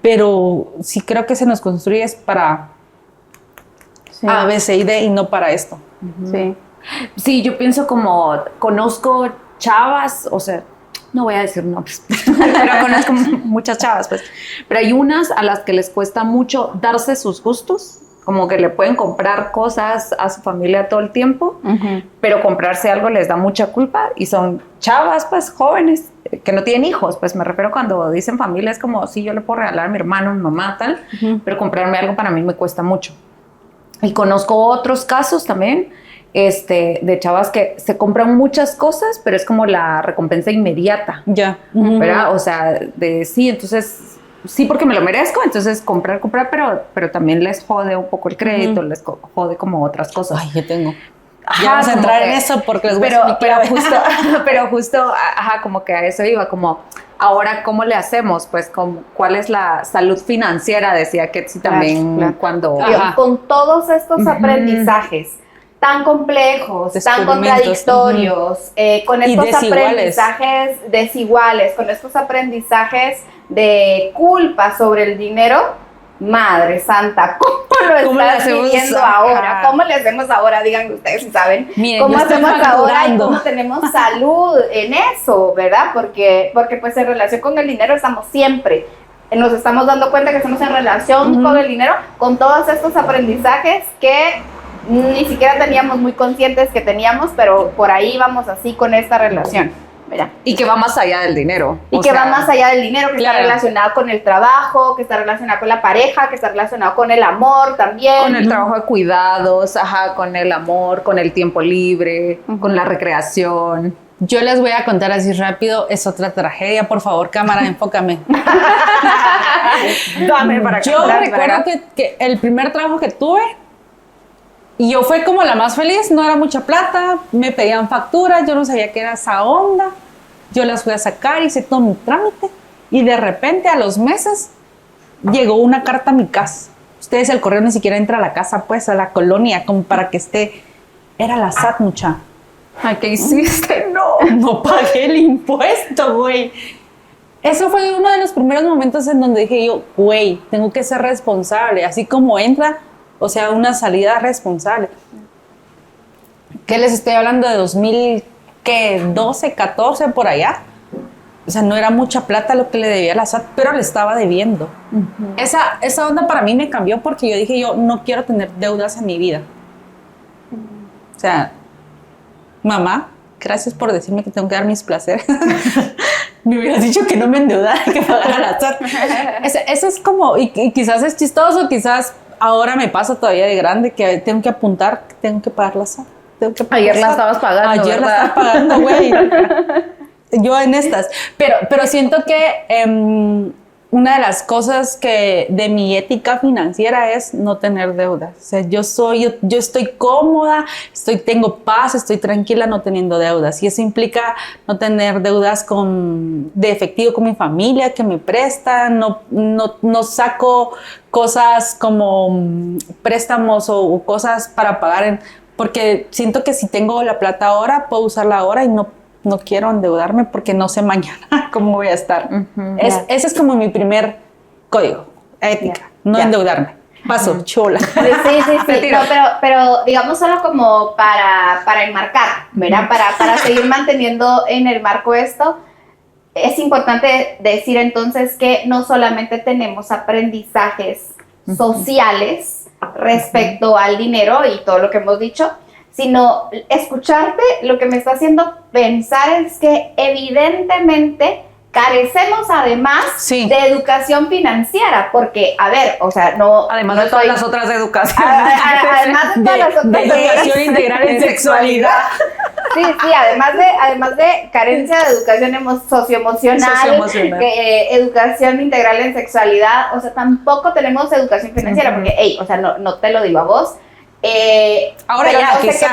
Pero sí creo que se nos construye es para A, B, C y D y no para esto. Sí. Sí, yo pienso como, conozco chavas, o sea, no voy a decir nombres, pero conozco muchas chavas, pues. Pero hay unas a las que les cuesta mucho darse sus gustos, como que le pueden comprar cosas a su familia todo el tiempo, pero comprarse algo les da mucha culpa y son chavas, pues, jóvenes, que no tienen hijos, pues me refiero cuando dicen familia, es como, sí, yo le puedo regalar a mi hermano, a mi mamá, tal, pero comprarme algo para mí me cuesta mucho. Y conozco otros casos también, de chavas que se compran muchas cosas, pero es como la recompensa inmediata. Ya. ¿Verdad? O sea, sí, entonces, sí, porque me lo merezco, entonces comprar, pero también les jode un poco el crédito, les jode como otras cosas. Ay, yo tengo. Ajá, ya vamos a entrar que, en eso porque les voy a decir mi clave. pero justo, ajá, como que a eso iba, como, ahora, ¿cómo le hacemos? Pues, como, ¿cuál es la salud financiera? Decía Ketsi también cuando... Con todos estos aprendizajes tan complejos, tan contradictorios, con estos aprendizajes desiguales, con estos aprendizajes de culpa sobre el dinero, Madre Santa, ¿cómo lo estás viviendo ahora? ¿Cómo le hacemos ahora? Díganme ustedes si saben. Miren, ¿cómo hacemos ahora y cómo tenemos salud en eso, verdad? Porque pues en relación con el dinero estamos siempre. Nos estamos dando cuenta que estamos en relación con el dinero, con todos estos aprendizajes que ni siquiera teníamos muy conscientes que teníamos, pero por ahí vamos así con esta relación, ¿verdad? Y que va más allá del dinero. Y que va más allá del dinero, que está relacionado con el trabajo, que está relacionado con la pareja, que está relacionado con el amor también. Con el trabajo de cuidados, con el amor, con el tiempo libre, con la recreación. Yo les voy a contar así rápido, es otra tragedia, por favor, cámara, enfócame. Yo recuerdo que el primer trabajo que tuve, y yo fue como la más feliz, no era mucha plata, me pedían facturas, yo no sabía qué era esa onda, yo las fui a sacar, hice todo mi trámite, y de repente a los meses llegó una carta a mi casa. Ustedes, el correo ni siquiera entra a la casa, pues, a la colonia, como para que esté, era la SAT, mucha. Ay, ¿qué hiciste? No pagué el impuesto, güey. Eso fue uno de los primeros momentos en donde dije yo, güey, tengo que ser responsable, así como entra, o sea, una salida responsable. ¿Qué les estoy hablando de 2012, 14, por allá? O sea, no era mucha plata lo que le debía a la SAT, pero le estaba debiendo. Esa onda para mí me cambió porque yo dije, yo no quiero tener deudas en mi vida. O sea, mamá, gracias por decirme que tengo que dar mis placeres. Me hubieras dicho que no me endeudara, que pagara la SAT. Eso es como, y quizás es chistoso, quizás ahora me pasa todavía de grande que tengo que apuntar, que tengo que pagar la SAT. Ayer la estabas pagando, Ayer la estaba pagando, güey. Yo en estas. Pero siento que una de las cosas que de mi ética financiera es no tener deudas. O sea, yo estoy cómoda, tengo paz, estoy tranquila no teniendo deudas. Y eso implica no tener deudas de efectivo con mi familia, que me prestan, no saco cosas como préstamos o cosas para pagar, porque siento que si tengo la plata ahora, puedo usarla ahora y no quiero endeudarme porque no sé mañana cómo voy a estar. Ese es como mi primer código, ética, no endeudarme. Paso, chola. Sí. No, pero digamos solo como para enmarcar, ¿verdad? Para seguir manteniendo en el marco esto, es importante decir entonces que no solamente tenemos aprendizajes sociales respecto al dinero y todo lo que hemos dicho, sino escucharte lo que me está haciendo pensar es que evidentemente carecemos además de educación financiera, porque, a ver, o sea, además de todas las otras educaciones. Además de todas las otras educación integral en sexualidad. Sí, además de carencia de educación socioemocional, educación integral en sexualidad, o sea, tampoco tenemos educación financiera, porque, o sea, no te lo digo a vos. Ahora pero ya, no sé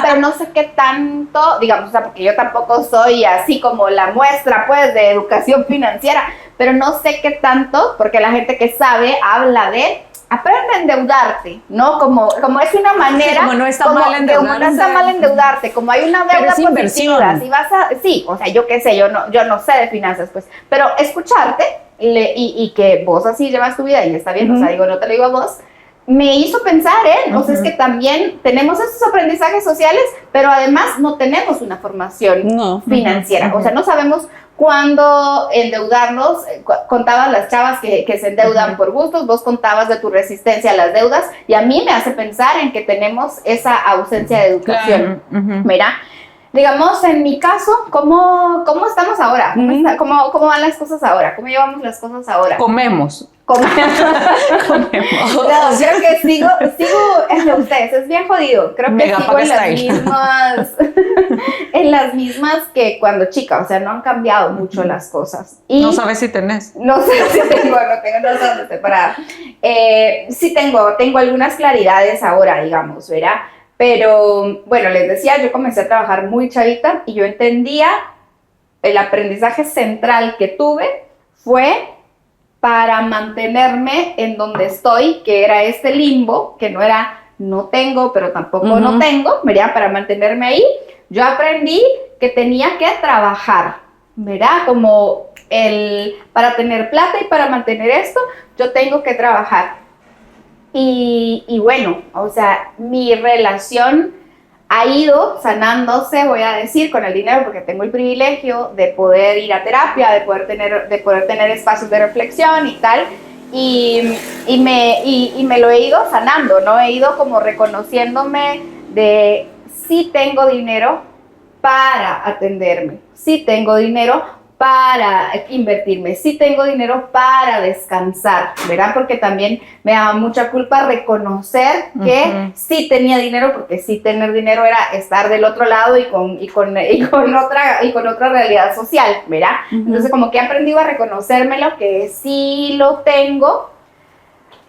pero no sé qué tanto, digamos, o sea, porque yo tampoco soy así como la muestra, pues, de educación financiera, pero no sé qué tanto, porque la gente que sabe habla de aprende a endeudarte, ¿no? Como es una manera, como no está mal endeudarte, como hay una deuda es inversión. Sí, o sea, yo qué sé, yo no sé de finanzas, pues, pero escucharte y que vos así llevas tu vida y está bien, o sea, digo, no te lo digo a vos, me hizo pensar, o sea, es que también tenemos esos aprendizajes sociales, pero además no tenemos una formación financiera, o sea, no sabemos cuándo endeudarnos. Contabas las chavas que se endeudan por gustos, vos contabas de tu resistencia a las deudas, y a mí me hace pensar en que tenemos esa ausencia de educación. Mira, digamos, en mi caso, ¿cómo estamos ahora? ¿Cómo van las cosas ahora? ¿Cómo llevamos las cosas ahora? Comemos. No, creo que sigo en ustedes, es bien jodido. Creo que sigo en las mismas que cuando chica, o sea, no han cambiado mucho las cosas. Y no sabes si tenés. No sé si tengo, no sé dónde separar. Sí tengo algunas claridades ahora, digamos, ¿verdad? Pero, bueno, les decía, yo comencé a trabajar muy chavita y yo entendía, el aprendizaje central que tuve fue para mantenerme en donde estoy, que era este limbo, que no era no tengo, pero tampoco no tengo, ¿verdad? Para mantenerme ahí, yo aprendí que tenía que trabajar, ¿verdad? Como para tener plata y para mantener esto, yo tengo que trabajar. Y bueno, o sea, mi relación ha ido sanándose, voy a decir, con el dinero, porque tengo el privilegio de poder ir a terapia, de poder tener espacios de reflexión y tal, y me lo he ido sanando, ¿no? He ido como reconociéndome de sí tengo dinero para atenderme, sí tengo dinero para invertirme, sí tengo dinero para descansar, ¿verdad? Porque también me daba mucha culpa reconocer que sí tenía dinero, porque sí tener dinero era estar del otro lado y con otra realidad social, ¿verdad? Entonces como que he aprendido a reconocérmelo, que sí lo tengo,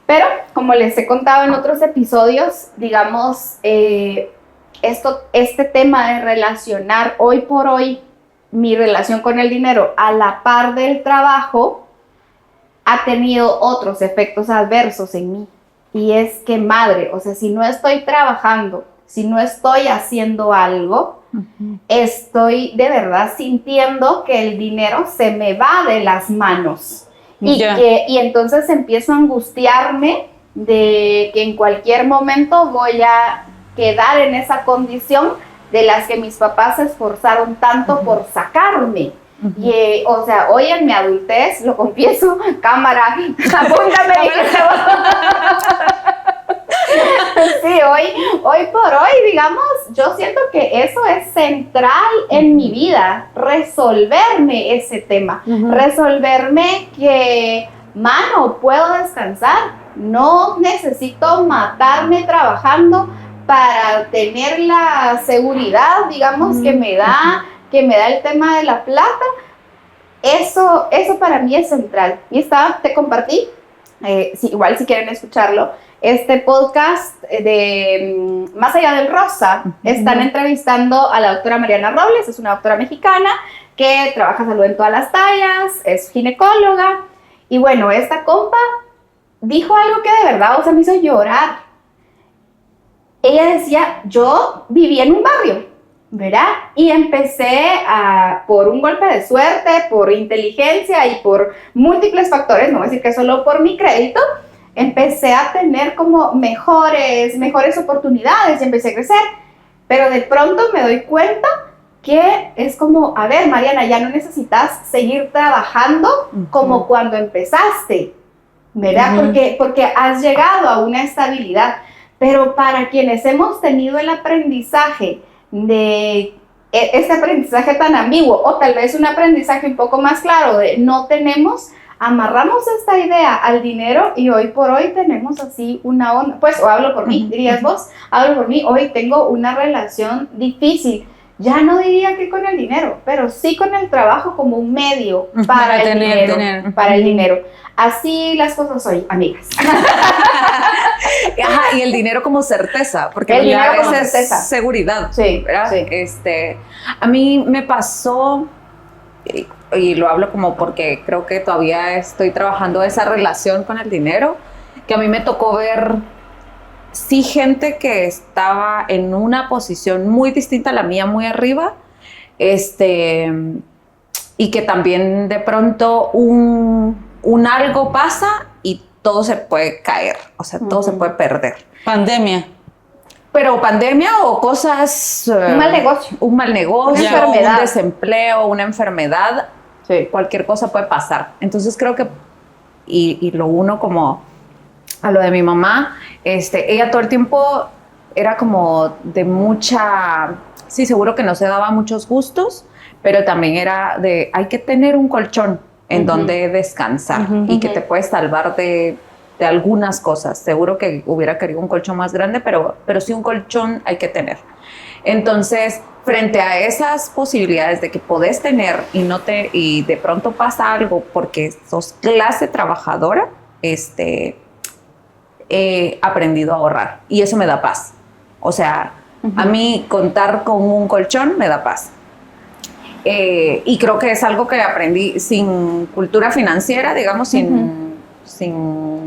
pero como les he contado en otros episodios, digamos, este tema de relacionar hoy por hoy mi relación con el dinero a la par del trabajo ha tenido otros efectos adversos en mí. Y es que, madre, o sea, si no estoy trabajando, si no estoy haciendo algo, estoy de verdad sintiendo que el dinero se me va de las manos. Y entonces empiezo a angustiarme de que en cualquier momento voy a quedar en esa condición de las que mis papás se esforzaron tanto por sacarme. Y, o sea, hoy en mi adultez, lo confieso, cámara, apúntame. Sí, hoy por hoy, digamos, yo siento que eso es central en mi vida, resolverme ese tema, resolverme que, mano, puedo descansar, no necesito matarme trabajando para tener la seguridad, digamos, que me da el tema de la plata. eso para mí es central. Y te compartí, igual si quieren escucharlo, este podcast de Más allá del rosa. Están entrevistando a la doctora Mariana Robles, es una doctora mexicana que trabaja salud en todas las tallas, es ginecóloga. Y bueno, esta compa dijo algo que de verdad, me hizo llorar. Ella decía, yo vivía en un barrio, ¿verdad? Y empecé por un golpe de suerte, por inteligencia y por múltiples factores, no voy a decir que solo por mi crédito, empecé a tener como mejores oportunidades y empecé a crecer. Pero de pronto me doy cuenta que es como, a ver, Mariana, ya no necesitas seguir trabajando como cuando empezaste, ¿verdad? Porque has llegado a una estabilidad. Pero para quienes hemos tenido el aprendizaje de este aprendizaje tan ambiguo, o tal vez un aprendizaje un poco más claro de no tenemos, amarramos esta idea al dinero y hoy por hoy tenemos así una onda, pues, o hablo por mí, dirías vos, hablo por mí, hoy tengo una relación difícil. Ya no diría que con el dinero, pero sí con el trabajo como un medio para el dinero. Para el dinero. Así las cosas hoy, amigas. Ajá, y el dinero como certeza, porque el dinero como certeza. Seguridad. Sí, ¿verdad? Sí. A mí me pasó, y lo hablo como porque creo que todavía estoy trabajando esa relación con el dinero, que a mí me tocó ver sí gente que estaba en una posición muy distinta a la mía, muy arriba, y que también de pronto un algo pasa y todo se puede caer, o sea, todo se puede perder. Pandemia. Pero pandemia o cosas... un mal negocio. Un mal negocio, una enfermedad. Un desempleo, una enfermedad, sí. Cualquier cosa puede pasar. Entonces creo que, y lo uno como a lo de mi mamá, ella todo el tiempo era como de mucha... Sí, seguro que no se daba muchos gustos, pero también era de, hay que tener un colchón en donde descansar y que te puede salvar de algunas cosas. Seguro que hubiera querido un colchón más grande, pero sí un colchón hay que tener. Entonces, frente a esas posibilidades de que podés tener y de pronto pasa algo porque sos clase trabajadora, he aprendido a ahorrar y eso me da paz. O sea, a mí contar con un colchón me da paz. Y creo que es algo que aprendí sin cultura financiera, digamos, sin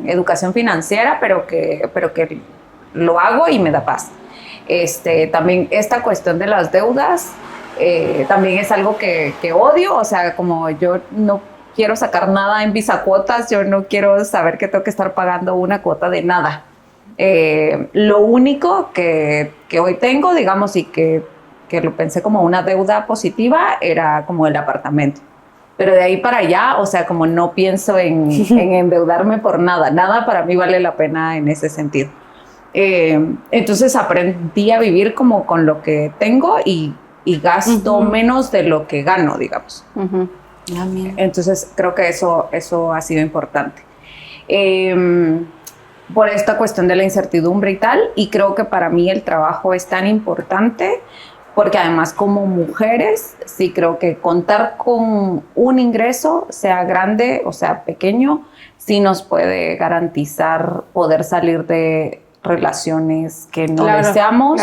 educación financiera, pero que lo hago y me da paz. También esta cuestión de las deudas también es algo que odio, o sea, como yo no quiero sacar nada en bisacuotas, yo no quiero saber que tengo que estar pagando una cuota de nada. Lo único que hoy tengo, digamos, y que lo pensé como una deuda positiva, era como el apartamento. Pero de ahí para allá, o sea, como no pienso en endeudarme por nada. Nada para mí vale la pena en ese sentido. Entonces aprendí a vivir como con lo que tengo y gasto menos de lo que gano, digamos. Entonces creo que eso ha sido importante. Por esta cuestión de la incertidumbre y tal, y creo que para mí el trabajo es tan importante porque además como mujeres sí creo que contar con un ingreso, sea grande o sea pequeño, sí nos puede garantizar poder salir de relaciones que no deseamos,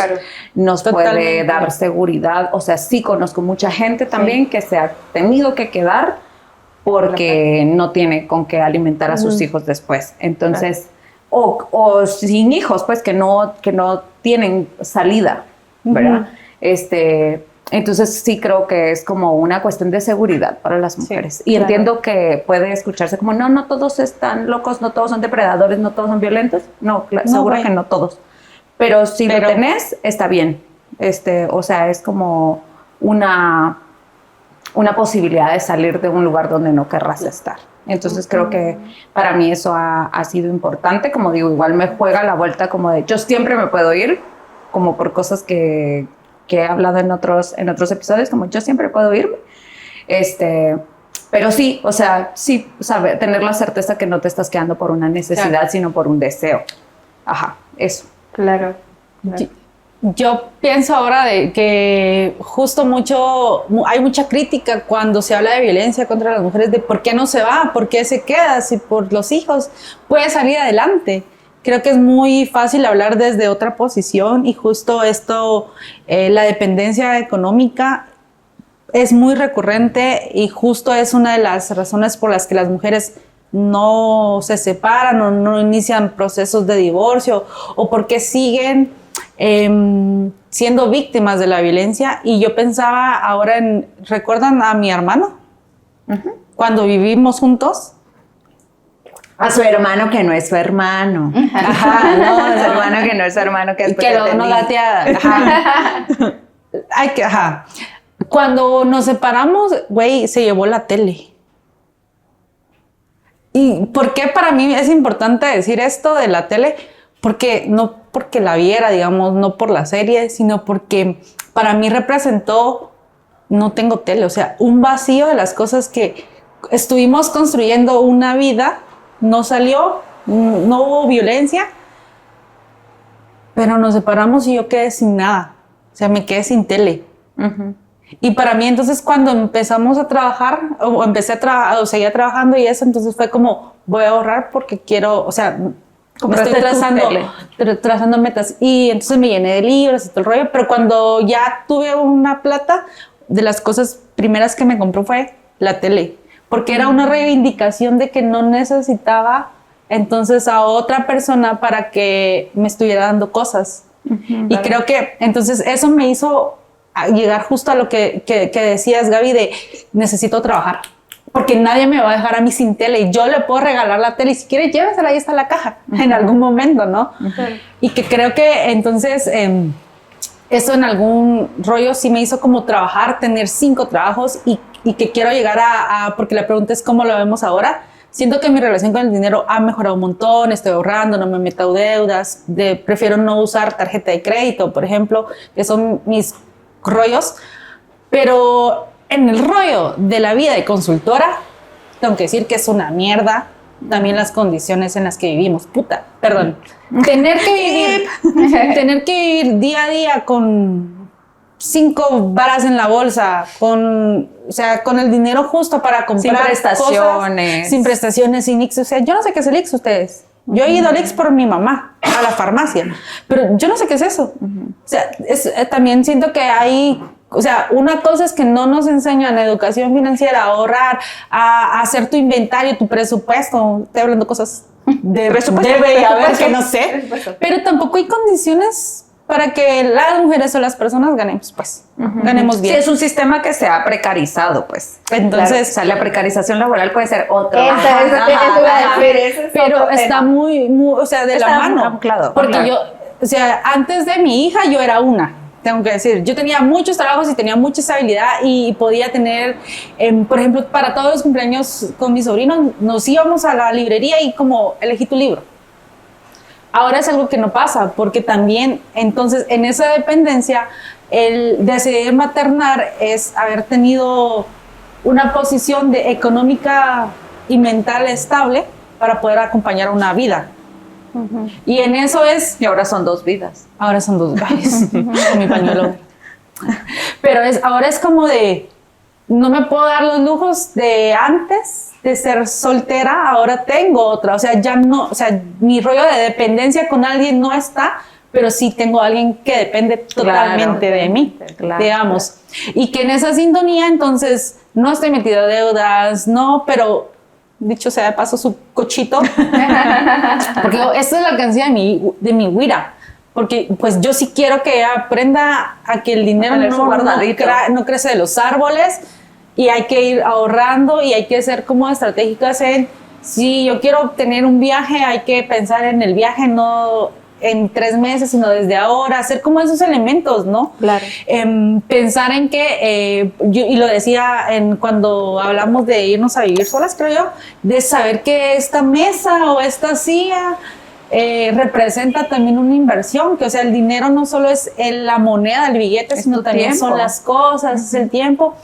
nos puede dar seguridad. O sea, sí conozco mucha gente también que se ha tenido que quedar porque no tiene con qué alimentar a sus hijos después. Entonces, o sin hijos, pues que no tienen salida, ¿verdad? Entonces sí creo que es como una cuestión de seguridad para las mujeres. Y entiendo que puede escucharse como, no todos están locos, no todos son depredadores, no todos son violentos. No, seguro que no todos. Pero si lo tenés, está bien. O sea, es como una posibilidad de salir de un lugar donde no querrás estar. Entonces creo que para mí eso ha sido importante. Como digo, igual me juega la vuelta como de, yo siempre me puedo ir, como por cosas que he hablado en otros episodios, como yo siempre puedo irme. Pero sí, o sea, sí, saber, tener la certeza que no te estás quedando por una necesidad, sino por un deseo. Ajá, eso. Claro. Yo pienso ahora de que justo hay mucha crítica cuando se habla de violencia contra las mujeres, de por qué no se va, por qué se queda, si por los hijos puede salir adelante. Creo que es muy fácil hablar desde otra posición y justo esto, la dependencia económica es muy recurrente y justo es una de las razones por las que las mujeres no se separan o no inician procesos de divorcio o porque siguen siendo víctimas de la violencia. Y yo pensaba ahora ¿recuerdan a mi hermano? Uh-huh. Cuando vivimos juntos. A su hermano que no es su hermano. Ajá, no, a su hermano que no es su hermano. Que no gatea. Ajá. Ajá. Cuando nos separamos, güey, se llevó la tele. ¿Y por qué para mí es importante decir esto de la tele? Porque no porque la viera, digamos, no por la serie, sino porque para mí representó, no tengo tele, o sea, un vacío de las cosas que estuvimos construyendo una vida, no salió, no hubo violencia, pero nos separamos y yo quedé sin nada, o sea, me quedé sin tele. Uh-huh. Y para mí entonces cuando empezamos a trabajar, o empecé a trabajar, o seguía trabajando y eso, entonces fue como, voy a ahorrar porque quiero, o sea, me estoy trazando metas. Y entonces me llené de libros y todo el rollo, pero cuando ya tuve una plata, de las cosas primeras que me compró fue la tele, porque era una reivindicación de que no necesitaba entonces a otra persona para que me estuviera dando cosas. Uh-huh, y creo que entonces eso me hizo llegar justo a lo que decías, Gaby, de necesito trabajar, porque nadie me va a dejar a mí sin tele y yo le puedo regalar la tele y si quiere llévesela, ahí está la caja, uh-huh, en algún momento, ¿no? Uh-huh. Y que creo que entonces eso en algún rollo sí me hizo como trabajar, tener 5 trabajos y que quiero llegar porque la pregunta es cómo lo vemos ahora. Siento que mi relación con el dinero ha mejorado un montón, estoy ahorrando, no me meto deudas, prefiero no usar tarjeta de crédito, por ejemplo, que son mis rollos, pero en el rollo de la vida de consultora, tengo que decir que es una mierda también las condiciones en las que vivimos, tener que vivir día a día con 5 varas en la bolsa, con el dinero justo para comprar cosas, sin prestaciones, sin IX, o sea, yo no sé qué es el IX ustedes. Yo he ido al IX por mi mamá, a la farmacia, pero yo no sé qué es eso. Uh-huh. O sea, también siento que hay, o sea, una cosa es que no nos enseñan educación financiera, a ahorrar, a hacer tu inventario, tu presupuesto. Estoy hablando cosas de presupuesto, que no sé, pero tampoco hay condiciones para que las mujeres o las personas ganemos, pues, uh-huh, ganemos bien. Sí, es un sistema que se ha precarizado, pues. Entonces, claro, o sea, la precarización laboral puede ser otro. Pero está muy, o sea, de la mano. Porque yo, o sea, antes de mi hija yo era tengo que decir, yo tenía muchos trabajos y tenía mucha estabilidad y podía tener, por ejemplo, para todos los cumpleaños con mis sobrinos, nos íbamos a la librería y como, elegí tu libro. Ahora es algo que no pasa, porque también, entonces, en esa dependencia, el decidir maternar es haber tenido una posición económica y mental estable para poder acompañar una vida. Uh-huh. Y en eso es... Y ahora son 2 vidas. Ahora son 2 vidas. Con mi pañuelo. Pero ahora es como de... No me puedo dar los lujos de antes de ser soltera, ahora tengo otra. O sea, ya no... O sea, mi rollo de dependencia con alguien no está, pero sí tengo a alguien que depende totalmente de mí, digamos. Y que en esa sintonía, entonces, no estoy metida en deudas, no, pero... Dicho sea de paso, su cochito. Porque esta es la canción de mi güira. Porque pues yo sí quiero que aprenda a que el dinero no crece de los árboles y hay que ir ahorrando y hay que ser como estratégicas si yo quiero tener un viaje, hay que pensar en el viaje, no en 3 meses, sino desde ahora, hacer como esos elementos, ¿no? Claro. Pensar en que, y lo decía cuando hablamos de irnos a vivir solas, creo yo, de saber que esta mesa o esta silla representa también una inversión, que o sea, el dinero no solo es la moneda, el billete, sino también tiempo. Son las cosas, uh-huh, es el tiempo.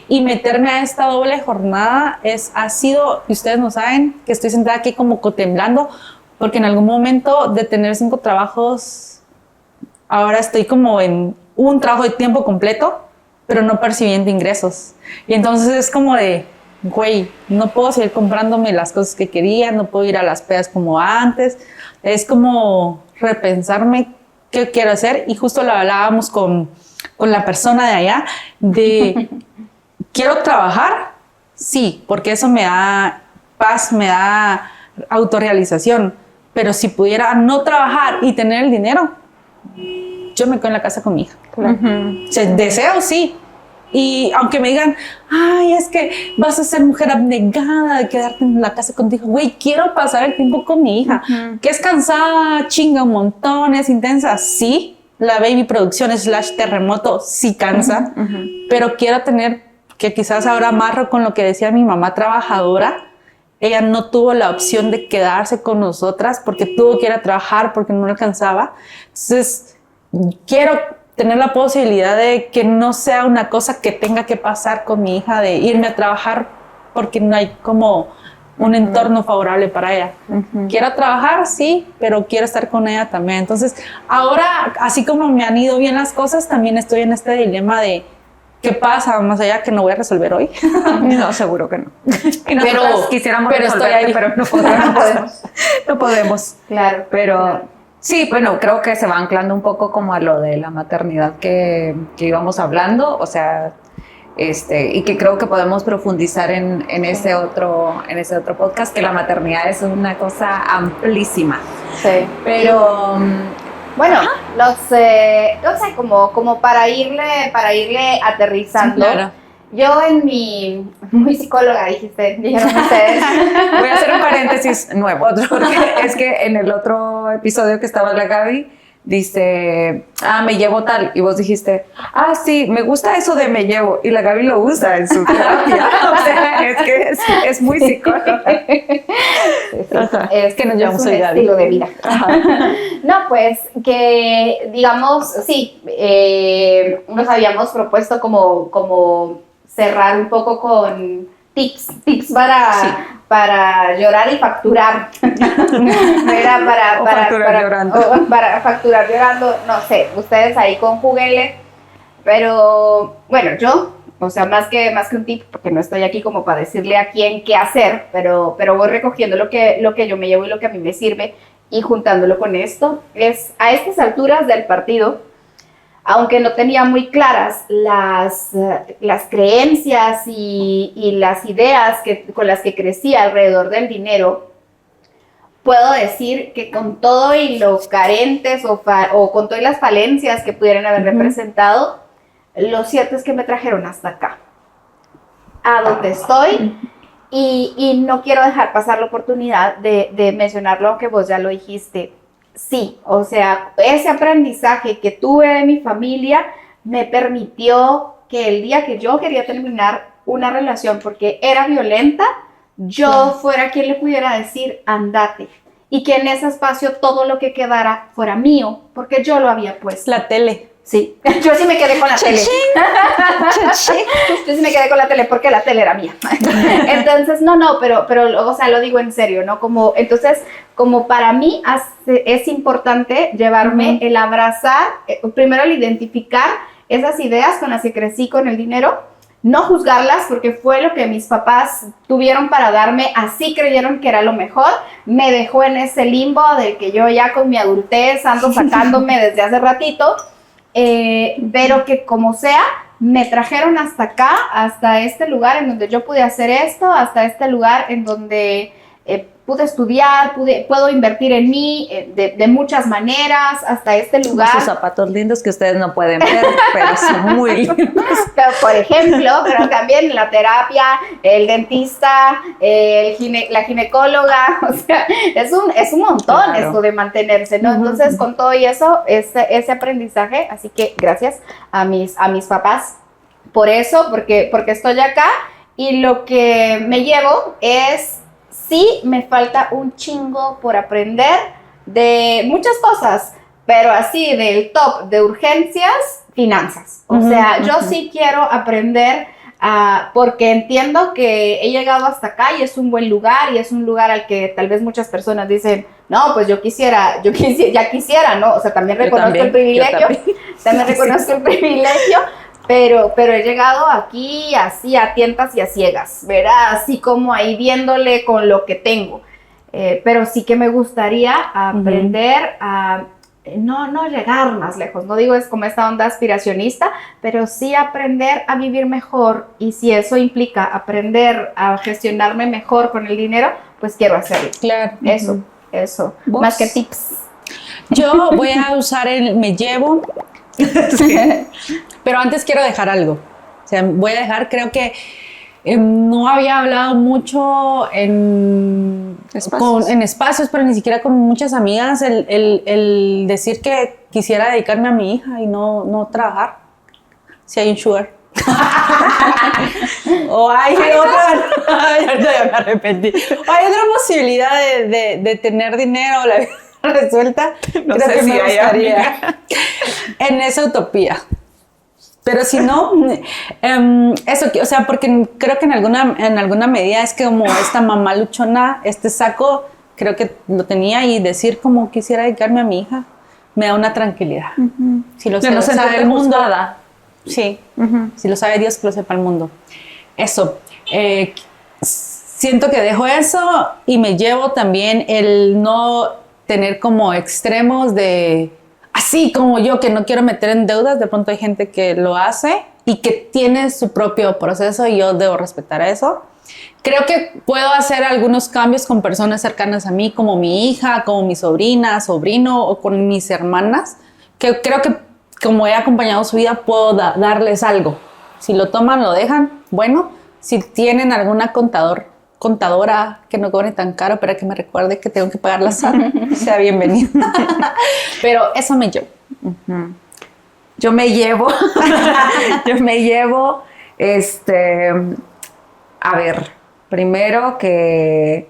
Y meterme a esta doble jornada ha sido, y ustedes no saben, que estoy sentada aquí como temblando, porque en algún momento de tener 5 trabajos ahora estoy como en un trabajo de tiempo completo, pero no percibiendo ingresos. Y entonces es como de, güey, no puedo seguir comprándome las cosas que quería, no puedo ir a las pedas como antes. Es como repensarme qué quiero hacer. Y justo lo hablábamos con la persona de allá, de, ¿quiero trabajar? Sí, porque eso me da paz, me da autorrealización. Pero si pudiera no trabajar y tener el dinero, yo me quedo en la casa con mi hija. Claro. O sea, deseo, sí. Y aunque me digan, ay, es que vas a ser mujer abnegada de quedarte en la casa contigo, güey, quiero pasar el tiempo con mi hija, que es cansada, chinga un montón, es intensa, sí. La baby producción / terremoto sí cansa, pero quiero tener, que quizás ahora amarro con lo que decía mi mamá trabajadora, ella no tuvo la opción de quedarse con nosotras porque tuvo que ir a trabajar, porque no alcanzaba. Entonces, quiero tener la posibilidad de que no sea una cosa que tenga que pasar con mi hija, de irme a trabajar porque no hay como un entorno favorable para ella. Quiero trabajar, sí, pero quiero estar con ella también. Entonces, ahora, así como me han ido bien las cosas, también estoy en este dilema de ¿qué pasa más allá que no voy a resolver hoy? No, seguro que no. Y nosotros pero quisiéramos estoy ahí. pero no podemos. No podemos. Claro. Pero claro. sí, bueno, creo que se va anclando un poco como a lo de la maternidad que íbamos hablando, o sea, y que creo que podemos profundizar en ese otro podcast, que la maternidad es una cosa amplísima. Sí. Pero bueno, no sé, como para irle aterrizando. Sí, claro. Yo muy psicóloga, dijeron ustedes. voy a hacer un paréntesis nuevo, porque es que en el otro episodio que estaba la Gaby, dice, me llevo tal, y vos dijiste, sí, me gusta eso de me llevo, y la Gaby lo usa en su terapia. O sea, es que es muy psicóloga. Es que nos llevamos un hoy, Gaby. estilo de vida. No, pues que digamos, sí, nos habíamos propuesto como cerrar un poco con tips para llorar y facturar. Era para facturar llorando, no sé, ustedes ahí conjúguenle. Pero bueno, yo, o sea, más que un tip, porque no estoy aquí como para decirle a quién qué hacer, pero voy recogiendo lo que yo me llevo y lo que a mí me sirve y juntándolo con esto. Es a estas alturas del partido, aunque no tenía muy claras las creencias y las ideas con las que crecía alrededor del dinero, puedo decir que con todo y lo carentes o con todas las falencias que pudieran haber representado, lo cierto es que me trajeron hasta acá, a donde estoy, y no quiero dejar pasar la oportunidad de mencionarlo, aunque vos ya lo dijiste. Sí, o sea, ese aprendizaje que tuve de mi familia me permitió que el día que yo quería terminar una relación porque era violenta, yo fuera quien le pudiera decir, andate. Y que en ese espacio todo lo que quedara fuera mío, porque yo lo había puesto. La tele. Sí, yo sí me quedé con la tele. Yo sí me quedé con la tele porque la tele era mía. Entonces, pero, o sea, lo digo en serio, ¿no? Entonces, como para mí es importante llevarme el abrazar, primero el identificar esas ideas con las que crecí con el dinero, no juzgarlas porque fue lo que mis papás tuvieron para darme, así creyeron que era lo mejor, me dejó en ese limbo del que yo ya con mi adultez ando sacándome desde hace ratito. Pero que como sea, me trajeron hasta acá, hasta este lugar en donde yo pude hacer esto, hasta este lugar en donde pude estudiar, puedo invertir en mí de muchas maneras, hasta este lugar. Sus zapatos lindos que ustedes no pueden ver, pero son muy lindos. Pero, por ejemplo, pero también la terapia, el dentista, la ginecóloga, o sea, es un montón, claro, esto de mantenerse, ¿no? Entonces, con todo y eso, ese aprendizaje, así que gracias a mis papás por eso, porque estoy acá, y lo que me llevo es, sí, me falta un chingo por aprender de muchas cosas, pero así del top de urgencias, finanzas. O sea, yo sí quiero aprender porque entiendo que he llegado hasta acá y es un buen lugar y es un lugar al que tal vez muchas personas dicen, no, pues ya quisiera, ¿no? O sea, también reconozco el privilegio, también reconozco el privilegio, pero he llegado aquí así a tientas y a ciegas, ¿verdad? Así como ahí viéndole con lo que tengo. Pero sí que me gustaría aprender a no llegar más lejos, no digo es como esta onda aspiracionista, pero sí aprender a vivir mejor, y si eso implica aprender a gestionarme mejor con el dinero, pues quiero hacerlo. Claro. Eso, ¿Vos? más que tips. Yo voy a usar el me llevo, pero antes quiero dejar algo. O sea, voy a dejar, creo que no había hablado mucho en espacios, pero ni siquiera con muchas amigas, el decir que quisiera dedicarme a mi hija y no trabajar, si hay un sugar. O hay otra, ya me arrepentí. O hay otra posibilidad de tener dinero, la vida resuelta. No creo sé que si me hay, gustaría en esa utopía. Pero si no, eso, o sea, porque creo que en alguna medida es que como esta mamá luchona, este saco, creo que lo tenía, y decir como quisiera dedicarme a mi hija, me da una tranquilidad. Si lo sabe el mundo. Sí, si lo sabe Dios, que lo sepa el mundo. Eso, siento que dejo eso y me llevo también el no tener como extremos de, así como yo que no quiero meter en deudas, de pronto hay gente que lo hace y que tiene su propio proceso y yo debo respetar eso. Creo que puedo hacer algunos cambios con personas cercanas a mí, como mi hija, como mi sobrina, sobrino o con mis hermanas, que creo que como he acompañado su vida, puedo darles algo. Si lo toman, lo dejan, bueno. Si tienen alguna contadora que no cobre tan caro para que me recuerde que tengo que pagar la SAT, sea bienvenida. Pero eso me llevo. Yo me llevo, a ver, primero que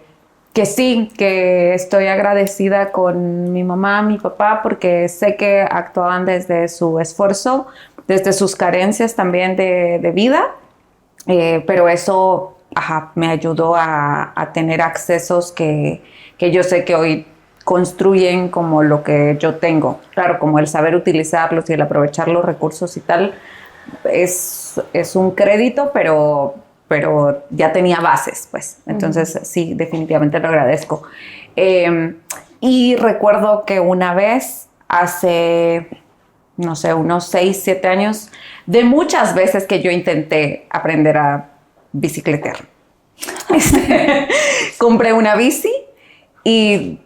sí, que estoy agradecida con mi mamá, mi papá, porque sé que actuaban desde su esfuerzo, desde sus carencias también de vida, pero eso me ayudó a tener accesos que yo sé que hoy construyen como lo que yo tengo. Claro, como el saber utilizarlos y el aprovechar los recursos y tal, es un crédito, pero ya tenía bases, pues. Entonces, sí, definitivamente lo agradezco. Y recuerdo que una vez, hace, no sé, unos 6, 7 años, de muchas veces que yo intenté aprender a bicicletear. Compré una bici y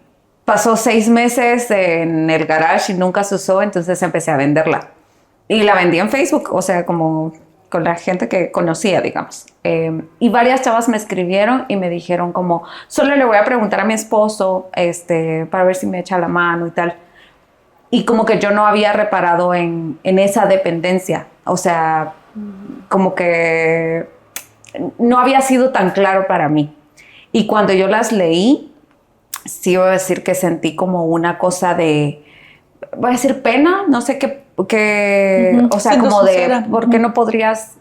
pasó 6 meses en el garage y nunca se usó, entonces empecé a venderla. Y la vendí en Facebook, o sea, como con la gente que conocía, digamos. Y varias chavas me escribieron y me dijeron como, solo le voy a preguntar a mi esposo para ver si me echa la mano y tal. Y como que yo no había reparado en esa dependencia. O sea, como que no había sido tan claro para mí. Y cuando yo las leí, sí voy a decir que sentí como una cosa de, voy a decir pena, no sé qué, o sea, como sincera. de, ¿por qué no podrías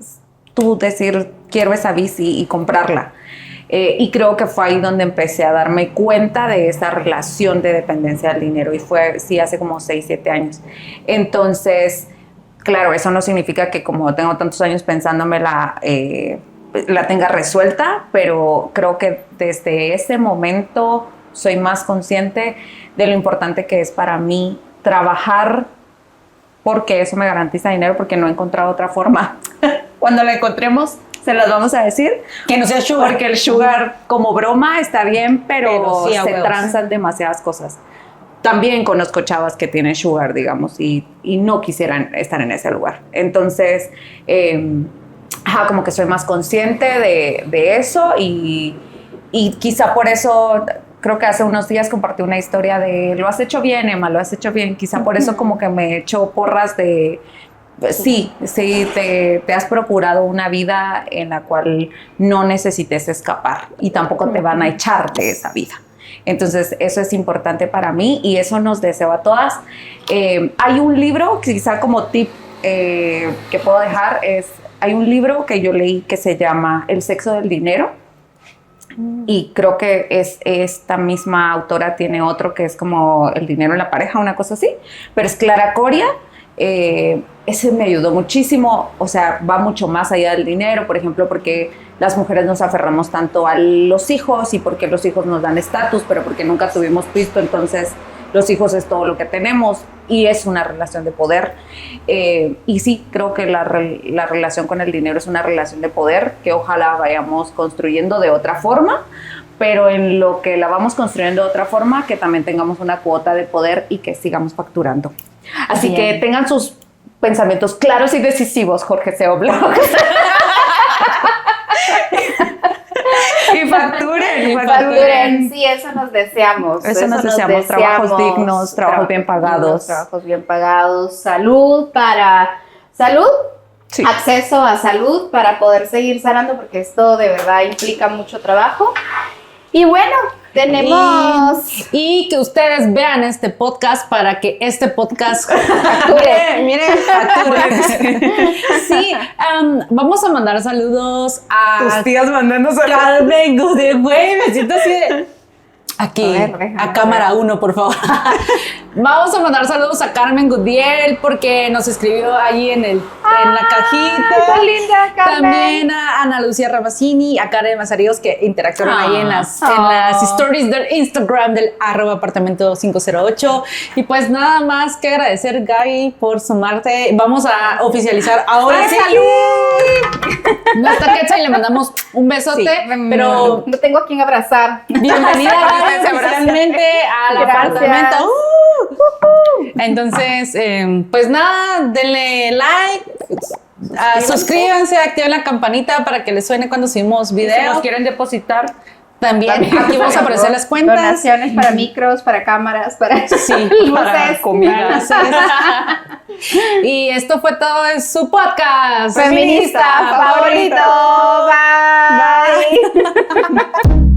tú decir, quiero esa bici y comprarla? Y creo que fue ahí donde empecé a darme cuenta de esa relación de dependencia del dinero, y fue, sí, hace como 6, 7 años. Entonces, claro, eso no significa que como tengo tantos años pensándomela, la tenga resuelta, pero creo que desde ese momento soy más consciente de lo importante que es para mí trabajar, porque eso me garantiza dinero, porque no he encontrado otra forma. Cuando la encontremos, se las vamos a decir. Que no sea sugar. Porque el sugar, como broma, está bien, pero sí, a se huevos. transan demasiadas cosas. También conozco chavas que tienen sugar, digamos, y no quisieran estar en ese lugar. Entonces, como que soy más consciente de eso, y quizá por eso, creo que hace unos días compartí una historia de, lo has hecho bien, Emma, lo has hecho bien. Quizá por eso como que me echó porras de, sí, te has procurado una vida en la cual no necesites escapar, y tampoco te van a echar de esa vida. Entonces, eso es importante para mí, y eso nos deseo a todas. Hay un libro, quizá como tip que puedo dejar, hay un libro que yo leí que se llama El sexo del dinero, Y creo que esta misma autora tiene otro que es como El dinero en la pareja, una cosa así, pero es Clara Coria. Ese me ayudó muchísimo, o sea, va mucho más allá del dinero, por ejemplo, porque las mujeres nos aferramos tanto a los hijos y porque los hijos nos dan estatus, pero porque nunca tuvimos pisto, entonces los hijos es todo lo que tenemos y es una relación de poder. Y sí, creo que la relación con el dinero es una relación de poder que ojalá vayamos construyendo de otra forma, pero en lo que la vamos construyendo de otra forma, que también tengamos una cuota de poder y que sigamos facturando. Así Bien. que tengan sus pensamientos claros y decisivos, Jorge Seo Blogs. Y facturen. Sí, eso nos deseamos. Eso nos deseamos. Trabajos dignos, trabajos bien pagados. Trabajos bien pagados. Salud, Sí. acceso a salud para poder seguir sanando, porque esto de verdad implica mucho trabajo. Y bueno, tenemos... Y que ustedes vean este podcast para que este podcast Facture. miren, facture. Sí, vamos a mandar saludos a Tus tías mandando saludos. Carmen Güey, me siento así de... Aquí, A ver, déjame a cámara 1, por favor. Vamos a mandar saludos a Carmen Gudiel porque nos escribió ahí en la cajita. ¡Qué linda, Carmen! También a Ana Lucía Rabasini, a Karen Mazariegos que interactuaron ahí en las stories del Instagram del @apartamento508. Y pues nada más que agradecer, Gaby, por sumarte. Vamos a oficializar ahora sí. Nuestra Quetzal y le mandamos un besote, Sí. pero No tengo a quien abrazar. bienvenida oficialmente al Gracias. apartamento. Entonces, pues nada, denle like, suscríbanse, activen la campanita para que les suene cuando subimos Si videos. nos quieren depositar, También aquí vamos a aparecer las cuentas. Donaciones para micros, para cámaras, para Sí, para luces. comida. Y esto fue todo en su podcast Feminista favorito. Bye.